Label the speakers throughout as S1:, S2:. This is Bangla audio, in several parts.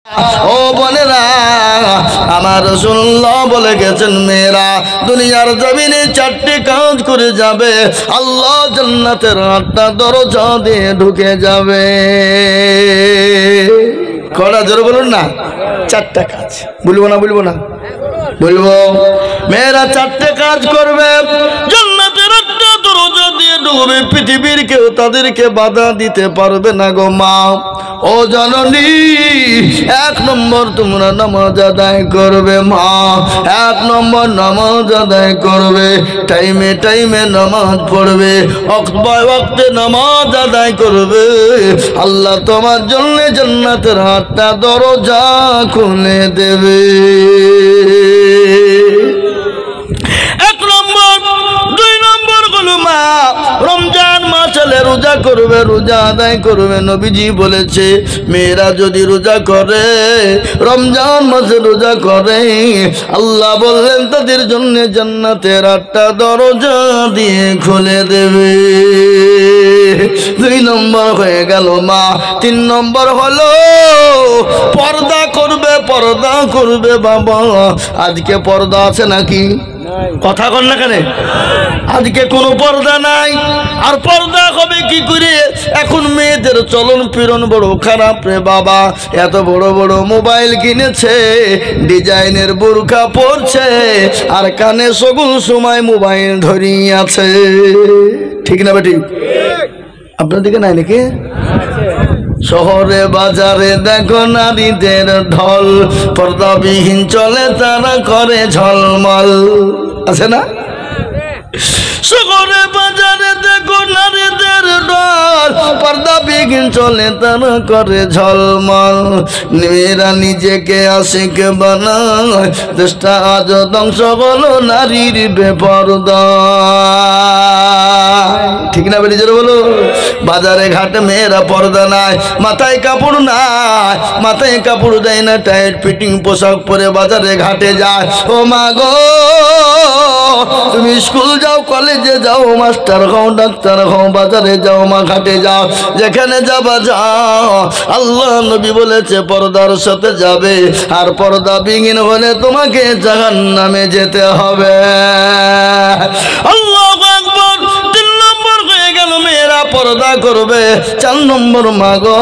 S1: ও বোনেরা, আমার রাসূলুল্লাহ বলে গেছেন, মেয়েরা দুনিয়ার জমিনে 4টি কাজ করে যাবে, আল্লাহ জান্নাতের 8টা দরজা দিয়ে ঢুকে যাবে। কটা জোরে বলুন না? 4টা কাজ। বলবো না বলবো না? বলবো। মেয়েরা 4টে কাজ করবে, জান্নাতের 8টা দরজা দিয়ে ঢুকবে, পৃথিবীর কেউ তাদেরকে বাধা দিতে পারবে না গো মা। ও জননী, 1 নম্বর তোমরা নামাজ আদায় করবে মা। 1 নম্বর নামাজ আদায় করবে, টাইমে টাইমে নামাজ পড়বে, ওয়াক্তে নামাজ আদায় করবে। আল্লাহ তোমার জন্য জান্নাতের 8টা দরজা খুলে দেবে। 1 নম্বর। 2 নম্বর হলো মা, রমজান মাস হলে রোজা করবে, রোজা আদায় করবে। নবীজি বলেছে, মেয়েরা যদি রোজা করে, রমজান মাসে রোজা করে, আল্লাহ বললেন তাদের জন্য জান্নাতের 8টা দরজা দিয়ে খুলে দেবে। 2 নম্বর হয়ে গেল মা। 3 নম্বর হলো পর্দা করবে, পর্দা করবে বাবা। আজকে পর্দা আছে নাকি? কথা কন না কেন? আজকে কোনো পর্দা নাই। আর পর্দা হবে কি করে? এখন মেয়েদের চলন ফিরন বড় খারাপ রে বাবা। এত বড় বড় মোবাইল কিনেছে, ডিজাইনের বোরকা পরছে, আর কানে সকল সময় মোবাইল ধরিয়ে আছে। ঠিক না বেটি? আপনার দিকে নাই নাকি? শহরে বাজারে দেখো নারীদের ঢল, পর্দাবিহীন চলে তারা করে ঝলমল। আছে না? শহরে বাজারে দেখো নারীদের ঢল, পর্দাবিহীন চলে তারা করে ঝলমল। মেয়েরা নিজেকে আশিক বানায়, দেশটা আজ ধ্বংস হলো নারীর বেপরদা। ঠিক না বেটি? জোরে বলো। বাজারে ঘাটে মেয়েরা পর্দা নাই, মাথায় কাপড় নাই, মাথায় কাপড় দেয় না, টাইট ফিটিং পোশাক পরে বাজারে ঘাটে যায়। ও মা গো, তুমি স্কুল যাও, কলেজে যাও, মাস্টার হও, ডাক্তার হও, বাজারে যাও মা, ঘাটে যাও, যেখানে যাবা যাও। আল্লাহ নবী বলেছে পর্দার সাথে যাবে, আর পর্দা বিহীন হলে তোমাকে জাহান্নামে যেতে হবে। আল্লাহু আকবার। 3 নম্বর হয়ে গেল, মেয়েরা পর্দা করবে। 4 নম্বর মা গো,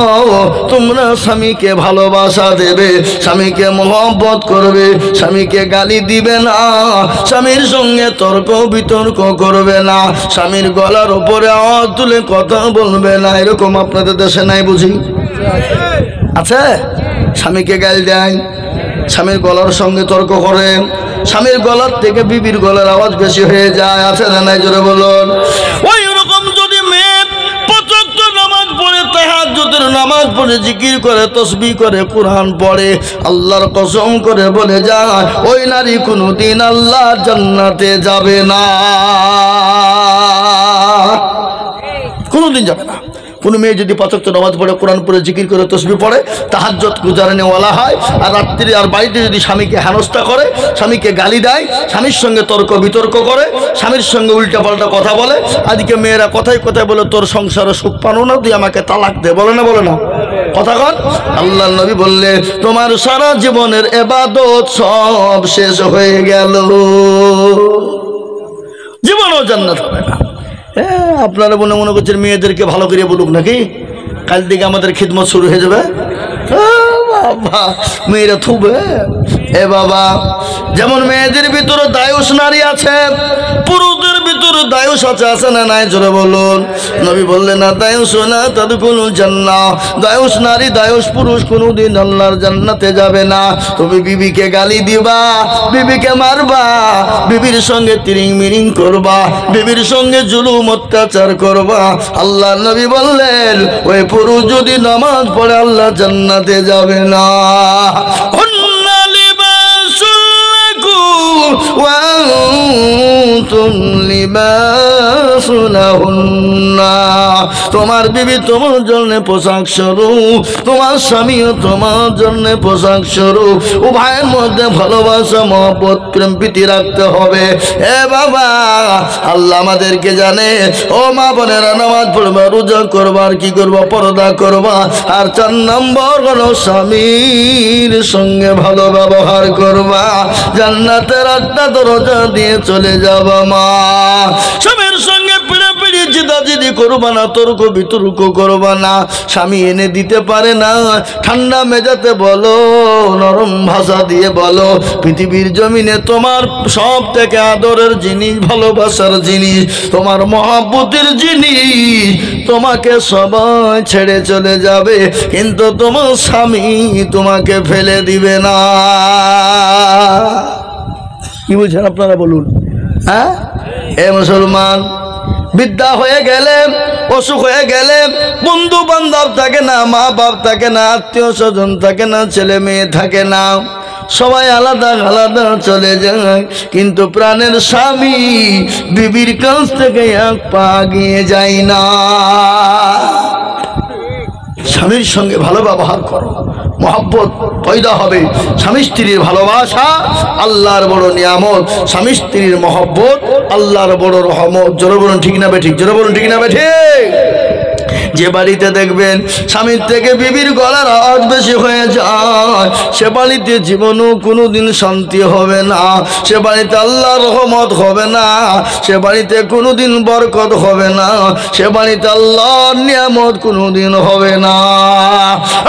S1: তোমরা স্বামীকে ভালোবাসা দেবে, স্বামীকে মহব্বত করবে, স্বামীকে গালি দিবে না, স্বামীর সঙ্গে তর্ক বিতর্ক করবে না, স্বামীর গলার উপরে আওয়াজ তুলে কথা বলবে না। এরকম আপনাদের দেশে নাই বুঝি? আছে? স্বামীকে গালি দেয়, স্বামীর গলার সঙ্গে তর্ক করে, স্বামীর গলার থেকে বিবির গলার আওয়াজ বেশি হয়ে যায়। আছে না নাই? জোরে বলুন। ওই রকম যদি মেয়ে 5 ওয়াক্ত নামাজ পড়ে, তাহাজ্জুদের নামাজ পড়ে, জিকির করে, তাসবিহ করে, কোরআন পড়ে, আল্লাহর কসম করে বলে যায়, ওই নারী কোনোদিন আল্লাহর জান্নাতে যাবে না, কোনোদিন যাবে না। কোনো মেয়ে যদি 5 ওয়াক্ত নামাজ পড়ে, কোরআন পড়ে, জিকির করে, তাসবিহ পড়ে, তাহাজ্জুদ গুজারনেওয়ালা হয়, আর রাত্রি আর বাড়িতে যদি স্বামীকে হেনস্থা করে, স্বামীকে গালি দেয়, স্বামীর সঙ্গে তর্ক বিতর্ক করে, স্বামীর সঙ্গে উল্টাপাল্টা কথা বলে, আজকে মেয়েরা কথায় কথায় বলে, তোর সংসারে সুখ পানো না, তুই আমাকে তালাক দে। বলে না? বলে না? কথা কন। আল্লাহর নবী বললে, তোমার সারা জীবনের ইবাদত সব শেষ হয়ে গেল, জীবনও জান্নাত হবে না। আপনারা মনে করছেন মেয়েদেরকে ভালো করে বলুক নাকি? কাল থেকে আমাদের খিদমত শুরু হয়ে যাবে। বাবা, মেয়েরা থুবে। এ বাবা, যেমন মেয়েদের ভিতরে দায়ুস নারী আছে, পুরুষদের ভিতরে দায়ুস আছে। আছে না নাই? জোরে বলুন। নবী বললেন, না দায়ুস না তাদখুলুল জান্নাহ, দায়ুস নারী, দায়ুস পুরুষ কোনোদিন আল্লাহর জান্নাতে যাবে না। তুমি বিবিকে গালি দিবা, বিবিকে মারবা, বিবির সঙ্গে তিরিং মিরিং করবা, বিবির সঙ্গে জুলুম অত্যাচার করবা। আল্লাহ নবী বললেন, ওই পুরুষ যদি নামাজ পড়ে আল্লাহ জান্নাতে যাবে না। তোমার বিবি তোমার জন্য পোশাক স্বরূপ, তোমার স্বামীও তোমার জন্য পোশাক স্বরূপ। উভয়ের মধ্যে ভালোবাসা, মহব্বত, প্রেম প্রীতি রাখতে হবে। এ বাবা, আল্লাহ আমাদেরকে জানে। ও মা বোনেরা, নামাজ পড়বা, রোজা করবা, আর কি করবা? পর্দা করবা। আর 4 নম্বর হলো স্বামীর স্ত্রীর সঙ্গে ভালো ব্যবহার করবা, জান্নাতের 8টা দরজা দিয়ে চলে যাবা মা। স্বামীর সঙ্গে পিড়াপিড়ি জিদাজিদি করবা না, তর্ক বিতর্ক করবা না। স্বামী এনে দিতে পারে না, ঠান্ডা মেজাতে বলো, নরম ভাষা দিয়ে বলো, পৃথিবীর জমিনে তোমার সব থেকে আদরের জিনিস, ভালোবাসার জিনিস, তোমার মহব্বতের জিনিস, তোমাকে সবাই ছেড়ে চলে যাবে, কিন্তু তোমার স্বামী তোমাকে ফেলে দিবে না। কি বলছেন আপনারা বলুন? হ্যাঁ, এ মুসলমান, বিদ্যা হয়ে গেলে, অসুখ হয়ে গেলে, বন্ধু বান্ধব থাকে না, মা বাপ থাকে না, আত্মীয় স্বজন থাকে না, ছেলে মেয়ে থাকে না, সবাই আলাদা আলাদা চলে যায়, কিন্তু প্রাণের স্বামী বিবির কাছ থেকে এক পা এগিয়ে যায় না। স্বামীর সঙ্গে ভালো ব্যবহার করো, মহব্বত পয়দা হবে। স্বামী স্ত্রীর ভালোবাসা আল্লাহর বড় নিয়ামত, স্বামী স্ত্রীর মহব্বত আল্লাহর বড় রহমত। জোরে বলুন ঠিক না বেঠিক? জোরে বলুন ঠিক না বেঠিক? যে বাড়িতে দেখবেন স্বামীর থেকে বিবির গলার আওয়াজ বেশি হয়ে যায়, সে বাড়িতে জীবনও কোনোদিন শান্তি হবে না, সে বাড়িতে আল্লাহর রহমত হবে না, সে বাড়িতে কোনোদিন বরকত হবে না, সে বাড়িতে আল্লাহর নিয়ামত কোনোদিন হবে না।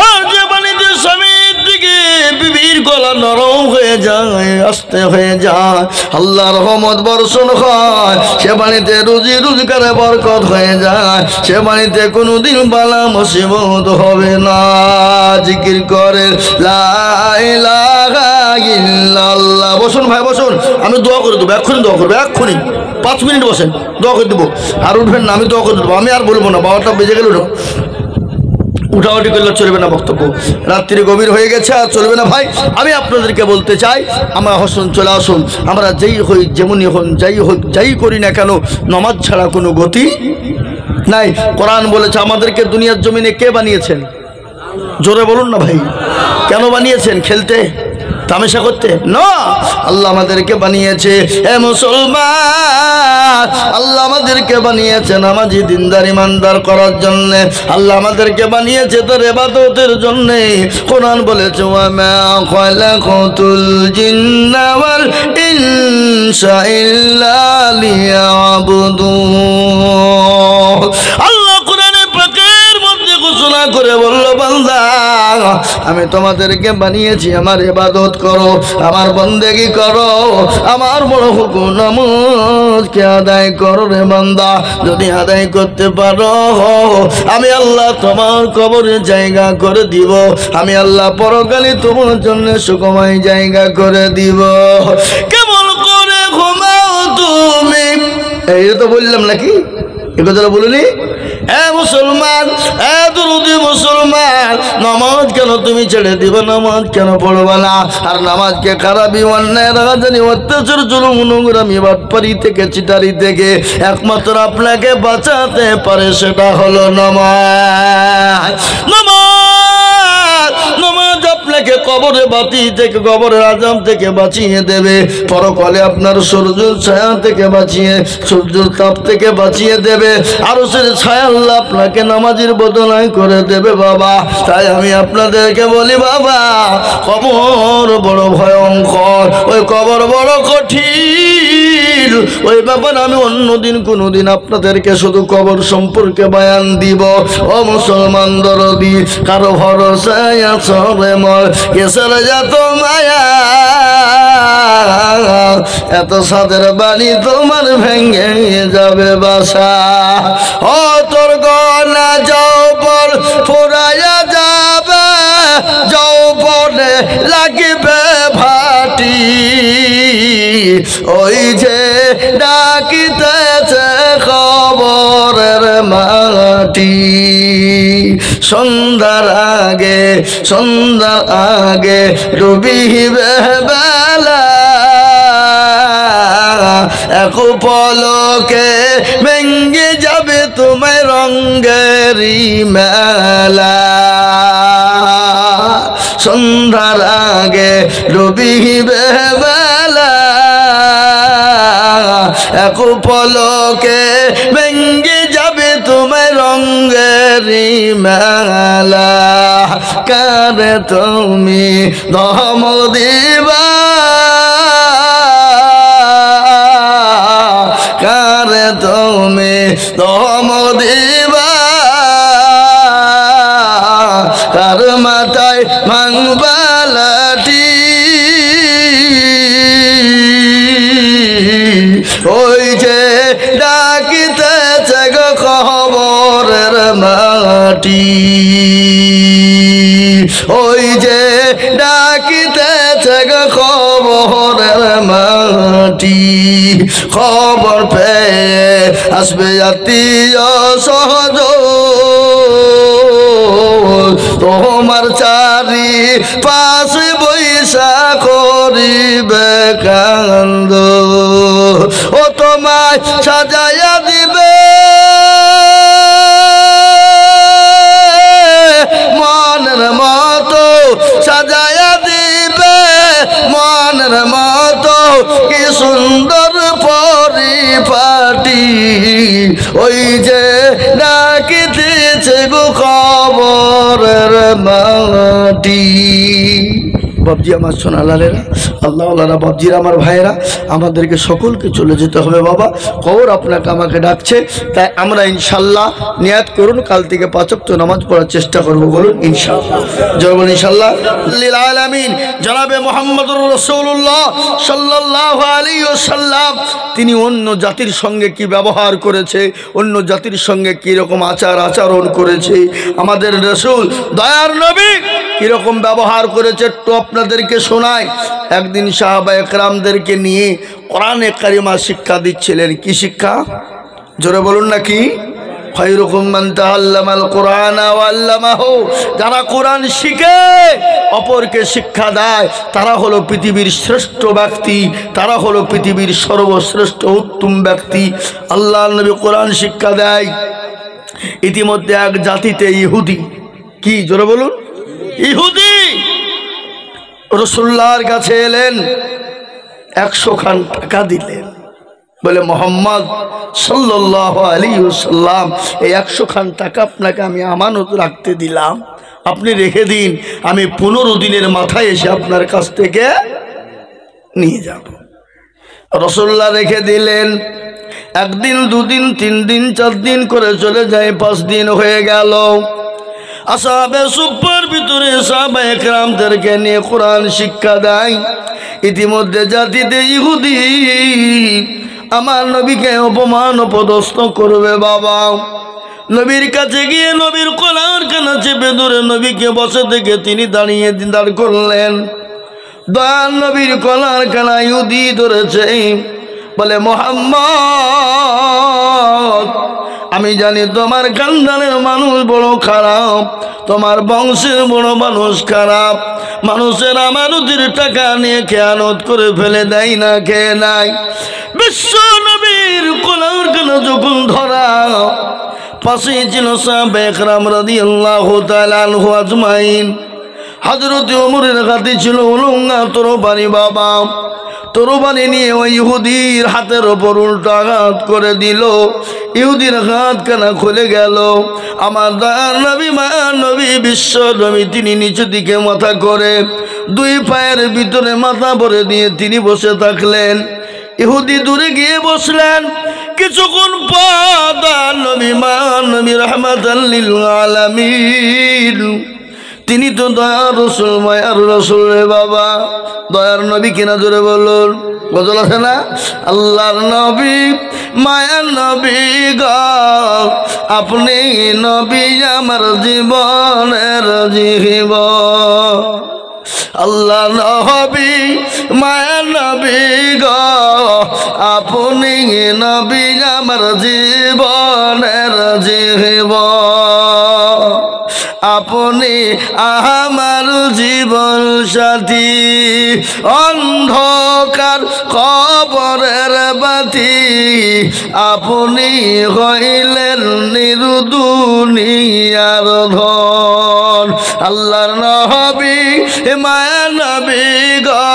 S1: আর যে বাড়িতে স্বামীর দিকে বিবির গলা নরম হয়ে যায়, আস্তে হয়ে যায়, আল্লাহর রহমত বর্ষণ হয়, সে বাড়িতে রুজি রোজগারে বরকত হয়ে যায়, সে বাড়িতে কোনোদিন বালা মুসিবত হবে না। জিকির করে লা ইলাহা ইল্লাল্লাহ। বসুন ভাই বসুন, আমি দোয়া করে দেবো, এক্ষুনি দোয়া করবো, এক্ষুনি 5 মিনিট বসেন, দোয়া করে দেবো। আর উঠবেন না, আমি দোয়া করে দেবো, আমি আর বলবো না, 12টা বেজে গেল, উঠাউটি করলে চলবে না, বক্তব্য রাত্রি গভীর হয়ে গেছে, আর চলবে না ভাই। আমি আপনাদেরকে বলতে চাই, আমরা হসুন চলে আসুন, আমরা যেই হই যেমনই হন, যাই হোক যাই করি না কেন, নামাজ ছাড়া কোনো গতি নাই। কোরআন বলেছে আমাদেরকে দুনিয়ার জমিনে কে বানিয়েছেন? জোরে বলুন না ভাই, কেন বানিয়েছেন? খেলতে, তামাশা করতে না, আল্লাহ আমাদেরকে বানিয়েছে হে মুসলমান, আল্লাহ আমাদেরকে বানিয়েছে নামাজি দিনদার ইমানদার করার জন্য, আল্লাহ আমাদেরকে বানিয়েছে তার ইবাদতের জন্য। কোরআন বলেছে ওয়া মা খালাকাতুল জিন্না ওয়াল ইনসা ইল্লা লিয়াবুদুন। আল্লাহ কোরআনে পাকের মধ্যে ঘোষণা করে বলল, বান্দা আমি তোমাদেরকে বানিয়েছি আমার ইবাদত করো, আমার বন্দেগী করো, আমার বড় হুকুম নামাজকে আদায় করো রে বান্দা। যদি আদায় করতে পারো, আমি আল্লাহ তোমার কবরে জায়গা করে দিব, আমি আল্লাহ পরকালে তোমার জন্য সুখময় জায়গা করে দিব। কেমন করে ঘুমাও তুমি, এই তো বললাম নাকি, এ কথাটা বলিনি? মুসলমান, দুরুদি মুসলমান, নামাজ কেন তুমি ছেড়ে দিবে? নামাজ কেন পড়বে না? আর নামাজকে খারাপি, অন্যায়, রাগাজানি, অত্যাচার, জুলুম, নোংরামি, বাটপারি থেকে, চিটারি থেকে একমাত্র আপনাকে বাঁচাতে পারে, সেটা হলো নামাজ। নামাজ, নামাজ আপনাকে কবরে বাতি থেকে, কবরের আযাব থেকে বাঁচিয়ে দেবে, পরকালে আপনার সূর্যের ছায়া থেকে বাঁচিয়ে, সূর্যের তাপ থেকে বাঁচিয়ে দেবে, আরশের ছায়া আল্লাহ আপনাকে নামাজের বদলায় করে দেবে বাবা। তাই আমি আপনাদেরকে বলি বাবা, কবর বড় ভয়ঙ্কর, ওই কবর বড় কঠিন, ওই ব্যাপার আমি অন্যদিন কোনোদিন আপনাদেরকে শুধু কবর সম্পর্কে বয়ান দিব। ও মুসলমান দরদি, কারো ভরসায় আছো রে মর, কেসের যত মায়া, এত সাদের বাড়ি তোমার ভেঙে যাবে বাসা। ও তোর গনা যৌবন ফুরাইয়া যাবে, যৌবনে লাগিবে ভাটি, ওই যে ডাকিতেছে খবরের মাটি। সন্ধ্যার আগে, সন্ধ্যার আগে ডুবিবে বেলা, এক পলকে ভেঙ্গে যাবে তোমার রঙ্গেরি মেলা। সন্ধ্যার আগে ডুবিবে বেলা, এক পলকে ভেঙ্গে যাবে তোমার রঙ্গেরি মেলা। কারে তুমি দম দিবা, কারে তুমি দম দিবা, কার মাথায় ভাঙবা লাঠি, ওই যে ডাকিতেছে গো খবরের মাটি, ওই যে ডাকিতেছে গো খবরের মাটি, খবর পেয়ে আসবে আত্মীয় সহজন, তোমার চারি পাশে বৈশা করিবে কান্দ, ও তোমায় সাজাইয়া দিবে মনের মতো, সাজাইয়া দিবে মনের মতো, কি সুন্দর পরিপাটি, ওই যে ডাকিতেছে গো খবরের মাটি। বাবজি আমার সোনালালেরা, আল্লাহওয়ালারা, বাবজিরা, আমার ভাইয়েরা, আমাদেরকে সকলকে চলে যেতে হবে বাবা, কবর আপনাকে আমাকে ডাকছে, তাই আমরা ইনশাল্লাহ নিয়াত করুন কাল থেকে 5 ওয়াক্ত নামাজ পড়ার চেষ্টা করব, বলুন ইনশাআল্লাহ, জয় বলুন ইনশাআল্লাহ লিল আলামিন। জনাবে মুহাম্মদুর রাসূলুল্লাহ সাল্লাল্লাহু আলাইহি ওয়াসাল্লাম তিনি অন্য জাতির সঙ্গে কি ব্যবহার করেছে, অন্য জাতির সঙ্গে কি রকম আচরণ করেছে, আমাদের রাসূল দয়ার নবী কিরকম ব্যবহার করেছে একটু আপনাদেরকে শোনাই। একদিন সাহাবায়ে কেরামদেরকে নিয়ে কোরআনে কারিমা শিক্ষা দিচ্ছিলেন। কি শিক্ষা? জোরে বলুন না কি? খায়রুকুম মান তাআল্লামাল কুরআনা ওয়া আল্লামাহু, যারা কোরআন শিখে অপরকে শিক্ষা দেয় তারা হলো পৃথিবীর শ্রেষ্ঠ ব্যক্তি, তারা হলো পৃথিবীর সর্বশ্রেষ্ঠ উত্তম ব্যক্তি। আল্লাহর নবী কোরআন শিক্ষা দেয়। ইতিমধ্যে এক জাতিতে ইহুদি, কি জোরে বলুন, ইহুদি রাসূলুল্লাহর কাছে এলেন, 100 খান টাকা দিলেন, বলে মোহাম্মদ সাল্লাল্লাহু আলাইহি ওয়াসাল্লাম এই 100 খান টাকা আপনাকে আমি আমানত রাখতে দিলাম, আপনি রেখে দিন, আমি 15 দিনের মাথায় এসে আপনার কাছ থেকে নিয়ে যাব। রাসূলুল্লাহ রেখে দিলেন। 1 দিন 2 দিন 3 দিন 4 দিন করে চলে যায়, 5 দিন হয়ে গেল। আসহাবে সুফার ভিতরে সাহাবায়ে কেরামদেরকে নিয়ে কোরআন শিক্ষা দেয়। ইতিমধ্যে জাতিতে ইহুদি আমার নবীকে অপমান অপদস্থ করবে বাবা। নবীর কাছে গিয়ে নবীর কলার কানা চেপে ধরে নবীকে বসে থেকে তিনি দাঁড় করলেন। দয়াল নবীর কলার কানা ইহুদি ধরেছে, বলে মুহাম্মদ আমি জানি তোমার খানদানের মানুষ বড় খারাপ, তোমার বংশের বড় মানুষ খারাপ, মানুষের আমানতের টাকা নিয়ে খেয়ানত করে ফেলে দেয় না, খেয়ে নাই। বিশ্ব নবীর কোলার কেন যখন ধরা, পাশেই ছিল সাহাবায়ে কেরাম রাদিয়াল্লাহু তাআলা আনহু আজমাইন। হযরত ওমরের হাতে ছিল উলঙ্গা তরবারি বাবা। তরবারি নিয়ে ওই ইহুদির হাতের ওপর উল্টো আঘাত করে দিল। ইহুদির হাত কানা খুলে গেল। আমার দয়ার নবী মায়ার নবী বিশ্ব নবী তিনি নিচু দিকে মাথা করে 2 পায়ের ভিতরে মাথা ভরে দিয়ে তিনি বসে থাকলেন। ইহুদি দূরে গিয়ে বসলেন। কিছুক্ষণ পর দয়ার নবী মায়ার নবী রাহমাতাল লিল আলামিন তিনি তো দয়ার রসুল মায়ার রসুল রে বাবা। দয়ার নবী কিনা জোরে বলুন, গজল আছে না? আল্লাহর নবী মায়ার নবী গো, আপনি নবী আমার জীবনের জীবন। আল্লাহ নবী মায়ার নবী গো, আপনি নবী আমার জীবনের জীবন। আপনি আমার জীবন সাথী, অন্ধকার কবরের বাতি, আপনি হইলেন নির্দুনিয়ার ধন। আল্লাহর নবী মায়ার নবী গো,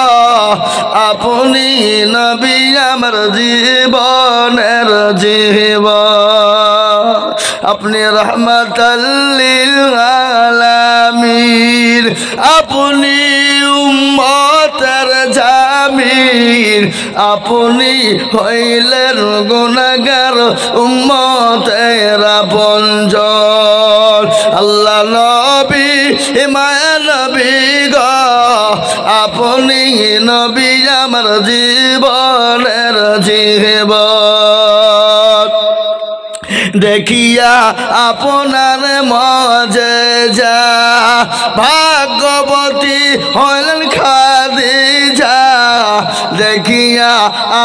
S1: আপনি নবী আমার জীবনের জীবন। আপনি রহমাতাল লিল আলামিন। আমির, আপনি উম্মতের জামির, আপনি হইলেন গুনাহগার উম্মতের আপনজন। আল্লাহ নবী মায়া নবী গো, আপনি নবী আমার জীবনের জীবন। দেখিয়া আপনার মজেজা, ভাগ্যবতী হলেন খাদিজা। দেখিয়া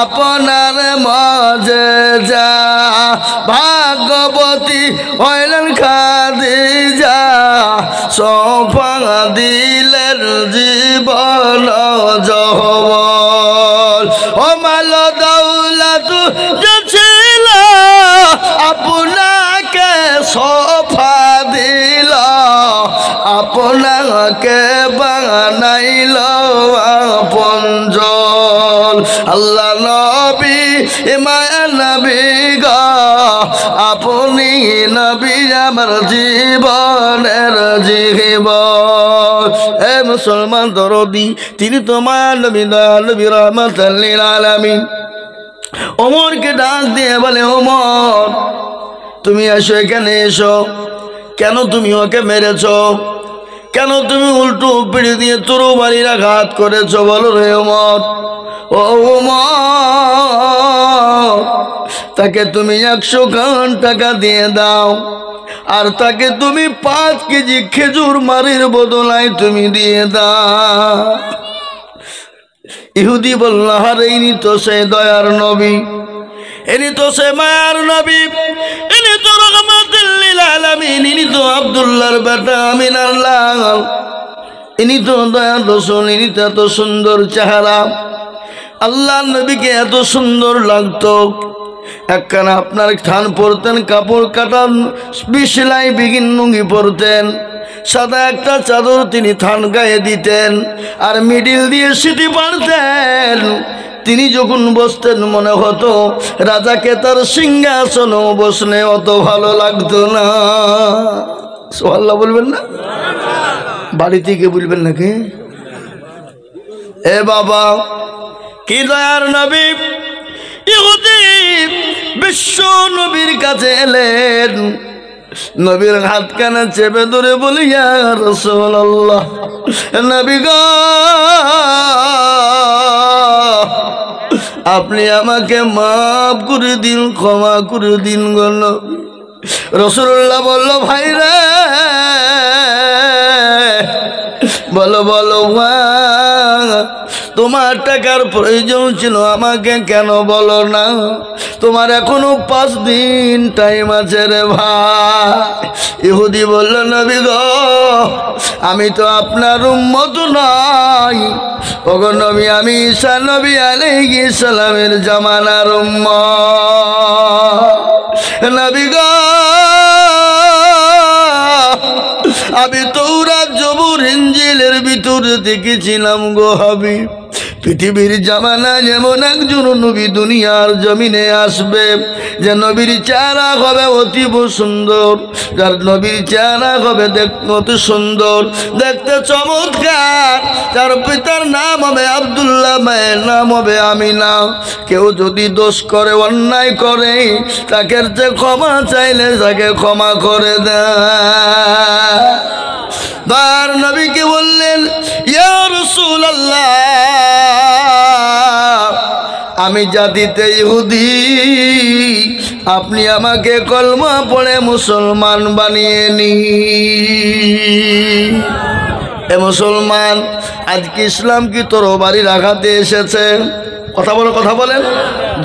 S1: আপনার মজেজা, ভাগ্যবতী হলেন খাদিজা। সোফা দিলেন জীবন যৌবন। ও মাল দৌলত ছিল আপনাকে সোফা দিল, আপনাকে বানাইল আপনজন। আল্লাহ নবী মায়া নবী গো, আপনি নবী আমার জীবনের জীবন। এ মুসলমান দরদি, তিনি তো মায়া নবী দয়াল নবী রাহমাতাল লিল আলামিন। ওমরকে ডাক দিয়ে বলে, ওমর তুমি এসো, এখানে এসো। কেন তুমি ওকে মেরেছ? কেন তুমি উল্টো পিড়ি দিয়ে তরবারির আঘাত করেছ? বলো রে ওমর। ও ওমর, তাকে তুমি 100 টাকা দিয়ে দাও, আর তাকে তুমি 5 কেজি খেজুর মারির বদলায় তুমি দিয়ে দাও। ইহুদি বলল, আরে ইনি তো সে দয়ার নবী, ইনি তো সে মায়ার নবী, ইনি তো রহমাতুল লিল আলামিন, ইনি তো আব্দুল্লাহর বেটা আমিনার লাল, ইনি তো দয়ার রাসূল, ইনি তো এত সুন্দর চেহারা। আল্লাহ নবীকে এত সুন্দর লাগতো। একখানা আপনার থান পরতেন, কাপড় কাটা বিশলাই বিগিন লুঙ্গি পরতেন, সাদা একটা চাদর তিনি থান গায়ে দিতেন, আর মিডিল দিয়ে সিটি পারতেন। তিনি যখন বসতেন মনে হতো রাজাকে তার সিংহাসন বসনে অত ভালো লাগতো না। সুবহানাল্লাহ বলবেন না? বাড়ি থেকে বলবেন নাকি? এ বাবা, কি দয়ার নবী! ইহুদি বিশ্ব নবীর কাছে এলেন, নবীর হাতখানা চেপে ধরে বলি, ইয়া রাসূলুল্লাহ, নবী গো, আপনি আমাকে মাফ করে দিন, ক্ষমা করে দিন গো নবী। রাসূলুল্লাহ বলল, ভাই রে, বলো বলো মা, তোমার টাকার প্রয়োজন ছিল, আমাকে কেন বলো না? তোমার এখনো 5 দিন টাইম আছে রে ভাই। ইহুদি বলল, নবী গো, আমি তো আপনার উম্মত নই। ওগো নবী, আমি ঈসা নবী আলাইহিস সালামের জামানার উম্মত। নবী গো, আমি তৌরাত জবুর ইনজিলের ভিতরে দেখেছিলাম গো হাবিব, পৃথিবীর জামানা যেমন একজন নবী দুনিয়ার জমিনে আসবে, যে নবীর চেহারা হবে অতীব সুন্দর, যার নবীর চেহারা হবে দেখতে সুন্দর, দেখতে চমৎকার, তার পিতার নাম হবে আব্দুল্লাহ, মায়ের নাম হবে আমিনা। কেউ যদি দোষ করে, অন্যায় করে, তাকে যে ক্ষমা চাইলে তাকে ক্ষমা করে দেয়। তার নবীকে বললেন, ইয়া রাসূলুল্লাহ, আমি জাতিতে ইহুদি, আপনি আমাকে কলমা পড়ে মুসলমান বানিয়ে নি। এ মুসলমান, আজকে ইসলাম কি তরবারির আঘাতে এসেছে? কথা বলো, কথা বলেন।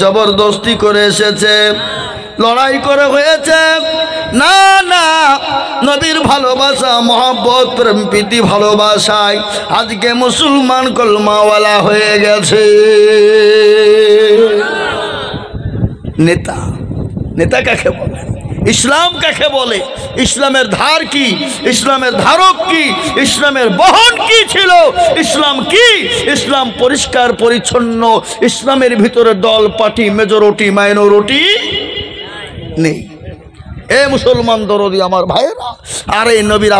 S1: জবরদস্তি করে এসেছে, লড়াই করে হয়েছে? না না, নবীর ভালোবাসা, মহব্বত, প্রেম প্রীতি ভালোবাসায় আজকে মুসলমান কলমাওয়ালা হয়ে গেছে। নেতা, নেতা কাকে বলে? ইসলাম কাকে বলে? ইসলামের ধার কি? ইসলামের ধারক কি? ইসলামের বহন কি ছিল? ইসলাম কি? ইসলাম পরিষ্কার পরিচ্ছন্ন। ইসলামের ভিতরে দল পার্টি, মেজরিটি মাইনরিটি নেই। এ মুসলমান দরদি আমার ভাইয়েরা, আর এই নবীর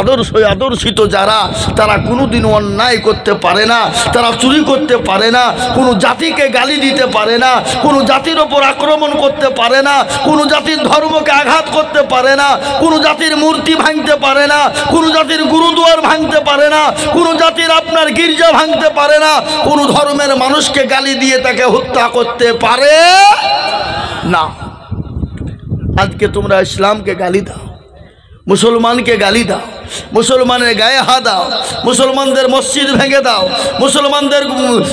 S1: আদর্শিত যারা, তারা কোনোদিন অন্যায় করতে পারে না, তারা চুরি করতে পারে না, কোনো জাতিকে গালি দিতে পারে না, কোনো জাতির ওপর আক্রমণ করতে পারে না, কোনো জাতির ধর্মকে আঘাত করতে পারে না, কোনো জাতির মূর্তি ভাঙতে পারে না, কোনো জাতির গুরুদুয়ার ভাঙতে পারে না, কোনো জাতির আপনার গির্জা ভাঙতে পারে না, কোনো ধর্মের মানুষকে গালি দিয়ে তাকে হত্যা করতে পারে না। আজকে তোমরা ইসলামকে গালি দাও, মুসলমানকে গালি দাও, মুসলমানের গায়ে হাত দাও, মুসলমানদের মসজিদ ভেঙে দাও, মুসলমানদের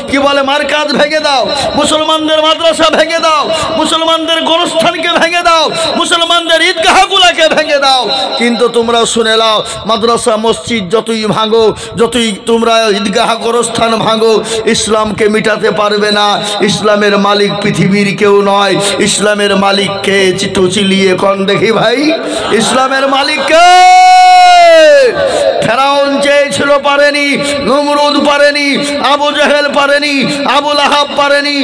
S1: কি বলে মার্কাজ ভেঙে দাও, মুসলমানদের মাদ্রাসা ভেঙে দাও, মুসলমানদের গোরস্থানকে ভেঙে দাও, মুসলমানদের ঈদগাহগুলোকে ভেঙে দাও। কিন্তু তোমরা শুনে নাও, মাদ্রাসা মসজিদ যতই ভাঙো, যতই তোমরা ঈদগাহ গোরস্থান ভাঙো, ইসলামকে মিটাতে পারবে না। ইসলামের মালিক পৃথিবীর কেউ নয়। ইসলামের মালিককে চিটু চিলিয়ে কোন দেখি ভাই, ইসলামের মালিককে ফেরাউন চেয়েছিল, পারেনি, নমরুদ পারেনি, আবু জেহেল পারেনি, আবু লাহাব পারেনি,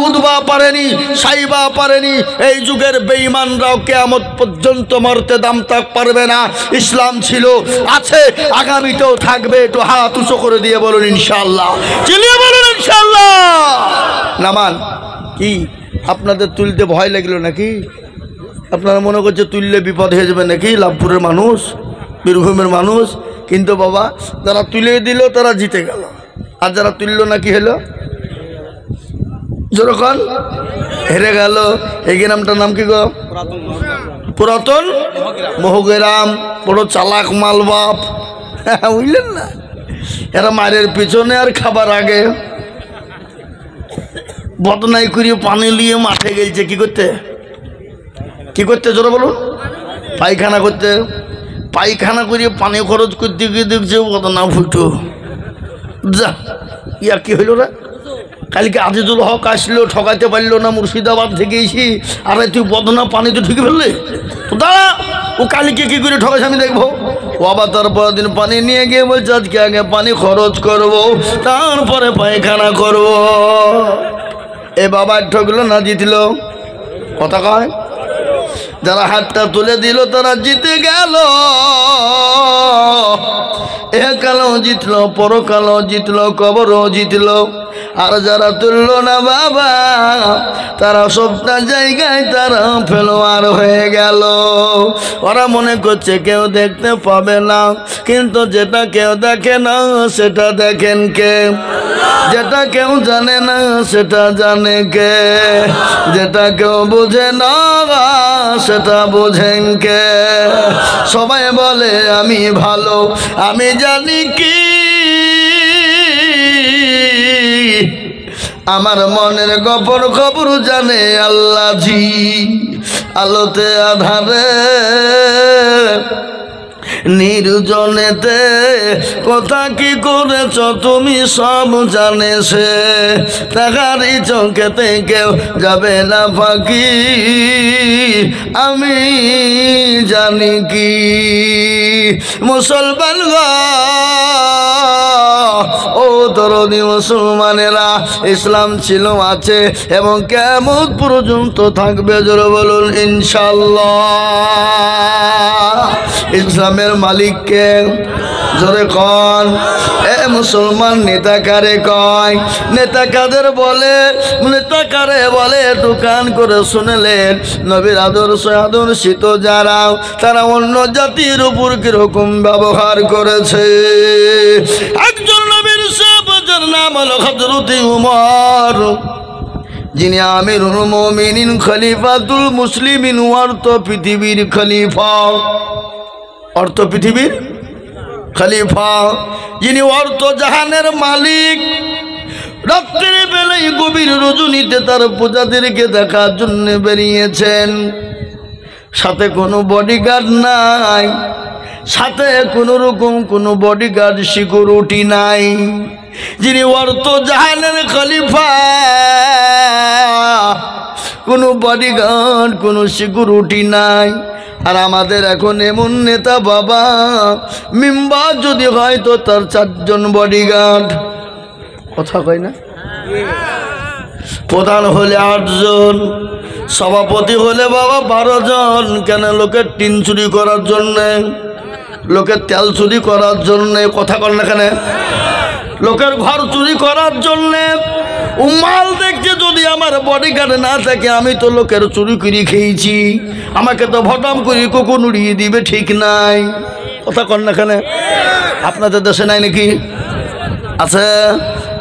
S1: উতবা পারেনি, সাইবা পারেনি। এই যুগের বেঈমানরাও কিয়ামত পর্যন্ত মরতে দাম তাক পারবে না। ইসলাম ছিল, আছে, আগামীতেও থাকবে। একটু হাত উঁচু করে দিয়ে বলুন ইনশাআল্লাহ, চিলিয়ে বলুন ইনশাআল্লাহ। নামান কি আপনাদের তুলতে ভয় লাগলো নাকি? আপনারা মনে করছে তুললে বিপদ হয়ে যাবে নাকি? লাভপুরের মানুষ, বীরভূমের মানুষ। কিন্তু বাবা, যারা তুলে দিল তারা জিতে গেল, আর যারা তুলল না কি হলো? যখন হেরে গেল। এই গ্রামটার নাম কি গো? পুরাতন মহগ্রাম। বড় চালাক মাল বাপ, বুঝলেন না? এরা মায়ের পিছনে আর খাবার আগে বদনাই করিয়ে পানি নিয়ে মাঠে গেছে। কি করতে? কি করতে জোরে বলুন? পায়খানা করতে। পায়খানা করিয়ে পানি খরচ করতে গিয়ে দেখছে বদনা ফুটো। যা, ইয়া কি হইল রে? কালকে আজিজুল হক আসলো, ঠকাইতে পারলো না, মুর্শিদাবাদ থেকে এসি। আরে তুই বদনা পানি তো ঠিকই ফেললে তো, দাঁড়া, ও কালকে কি করে ঠকাইছে আমি দেখবো। ও আবার তারপর দিন পানি নিয়ে গিয়ে বলছে আজকে আগে পানি খরচ করবো, তারপরে পায়খানা করবো। এ বাবা ঠকলো না জিতলো? কথা কয়। যারা হাতটা তুলে দিল তারা জিতে গেল। একালও জিতলো, পরকালও জিতলো, কবরও জিতলো। আর যারা তুলল না বাবা, তারা সবটা জায়গায় তারা ফেলোয়ার হয়ে গেল। ওরা মনে করছে কেউ দেখতে পাবে না, কিন্তু যেটা কেউ দেখে না সেটা দেখেন কে? যেটা কেউ জানে না সেটা জানে কে? যেটা কেউ বোঝে না সেটা বোঝেন কে? সবাই বলে আমি ভালো, আমি জানি কি আমার মনের গোপন খবর জানে আল্লাহ জি। আলোতে আধারে নির্জনেতে কথা কি করেছ তুমি সব জানে সে। তাহারি চোখেতে কেউ যাবে না ফাঁকি, আমি জানি কি। মুসলমান গো, ও দরদি মুসলমানেরা, ইসলাম ছিল, আছে এবং কিয়ামত পর্যন্ত থাকবে। জোরে বলুন ইনশাআল্লাহ। ইসলামের মালিককে জোরে কন। এ মুসলমান নেতা কারে কয়? নেতা কাদের বলে? নেতা কারে বলে? দোকান করে শুনলেন। নবীর আদর্শিত যারা, তারা অন্য জাতির উপর কিরকম ব্যবহার করেছে। একজন নবীর সাহাবার নাম হলো হযরত উমর, যিনি আমিরুল মুমিনিন, খলিফাতুল মুসলিমিন, অর্থ পৃথিবীর খলিফা। অর্থ পৃথিবীর খলিফা, যিনি অর্থ জাহানের মালিক। রাত্রের বেলায় গভীর রজনীতে তার প্রজাদেরকে দেখার জন্য বেরিয়েছেন। সাথে কোনো বডিগার্ড নাই, সাথে কোনো রকম কোনো বডিগার্ড সিকিউরিটি নাই। যিনি অর্থ জাহানের খলিফা, কোনো বডিগার্ড, কোনো সিকিউরিটি নাই। আর আমাদের এখন এমন নেতা বাবা, মেম্বার যদি হয় তো তার 4 জন বডিগার্ড। কথা কয় না? প্রধান হলে 8 জন, সভাপতি হলে বাবা 12 জন। কেন? লোকের টিন চুরি করার জন্যে, লোকের তেল চুরি করার জন্যে, কথা কর না কেন, লোকের ঘর চুরি করার জন্যে। উম্মাল দেখছে যদি আমার বডিগার্ড না থাকে, আমি তো লোকের চুরি করে খেয়েছি, আমাকে তো ভটাম করে কুকুর উড়িয়ে দিবে, ঠিক নাই? কথা কর না কেন? আপনাদের দেশে নাই নাকি? আছে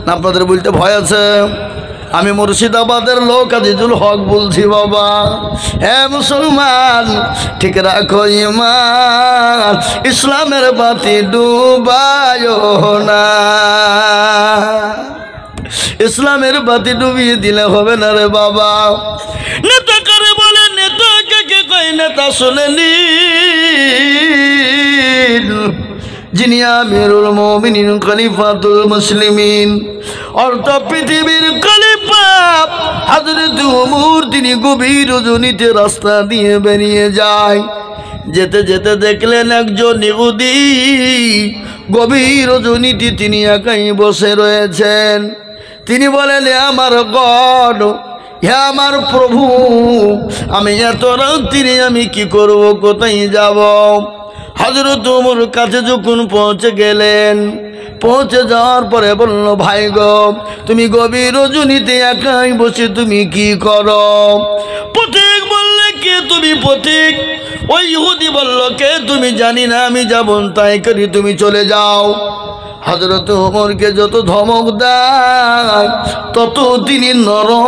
S1: না? আপনাদের বলতে ভয় আছে? আমি মুর্শিদাবাদের লোক আজিজুল হক বলছি বাবা। হে মুসলমান, ঠিক রাখো ঈমান, ইসলামের বাতি ডুবায়ো না। ইসলামের বাতি ডুবিয়ে দিলে হবে না রে বাবা। নেতা কারে বলে? নেতা কে কই? নেতা শুনেনি যিনি আমিরুল মুমিনিন খলিফাতুল মুসলিমিন, অর্থ পৃথিবীর খলিফা হযরত ওমর। তিনি গভীর রজনীতে রাস্তা দিয়ে বেরিয়ে যায়। যেতে যেতে দেখলেন একজন ইহুদি গভীর রজনীতে তিনি একাই বসে রয়েছেন। তিনি বলেন, হে আমার গড, হে আমার প্রভু, আমি এত রাত্রি আমি কি করব, কোথায় যাব? হযরত ওমর কাছে যখন পৌঁছে গেলেন, পৌঁছে যাওয়ার পরে বলল, ভাই গো, তুমি গভীর রজনীতে একাই বসে তুমি কি করো? পথিক বললে, কে তুমি পথিক? ওই ইহুদি বলল, কে তুমি? জানি না, আমি যাব তাই করি, তুমি চলে যাও। হযরত ওমরকে যত ধমক দেয় তত তিনি নরম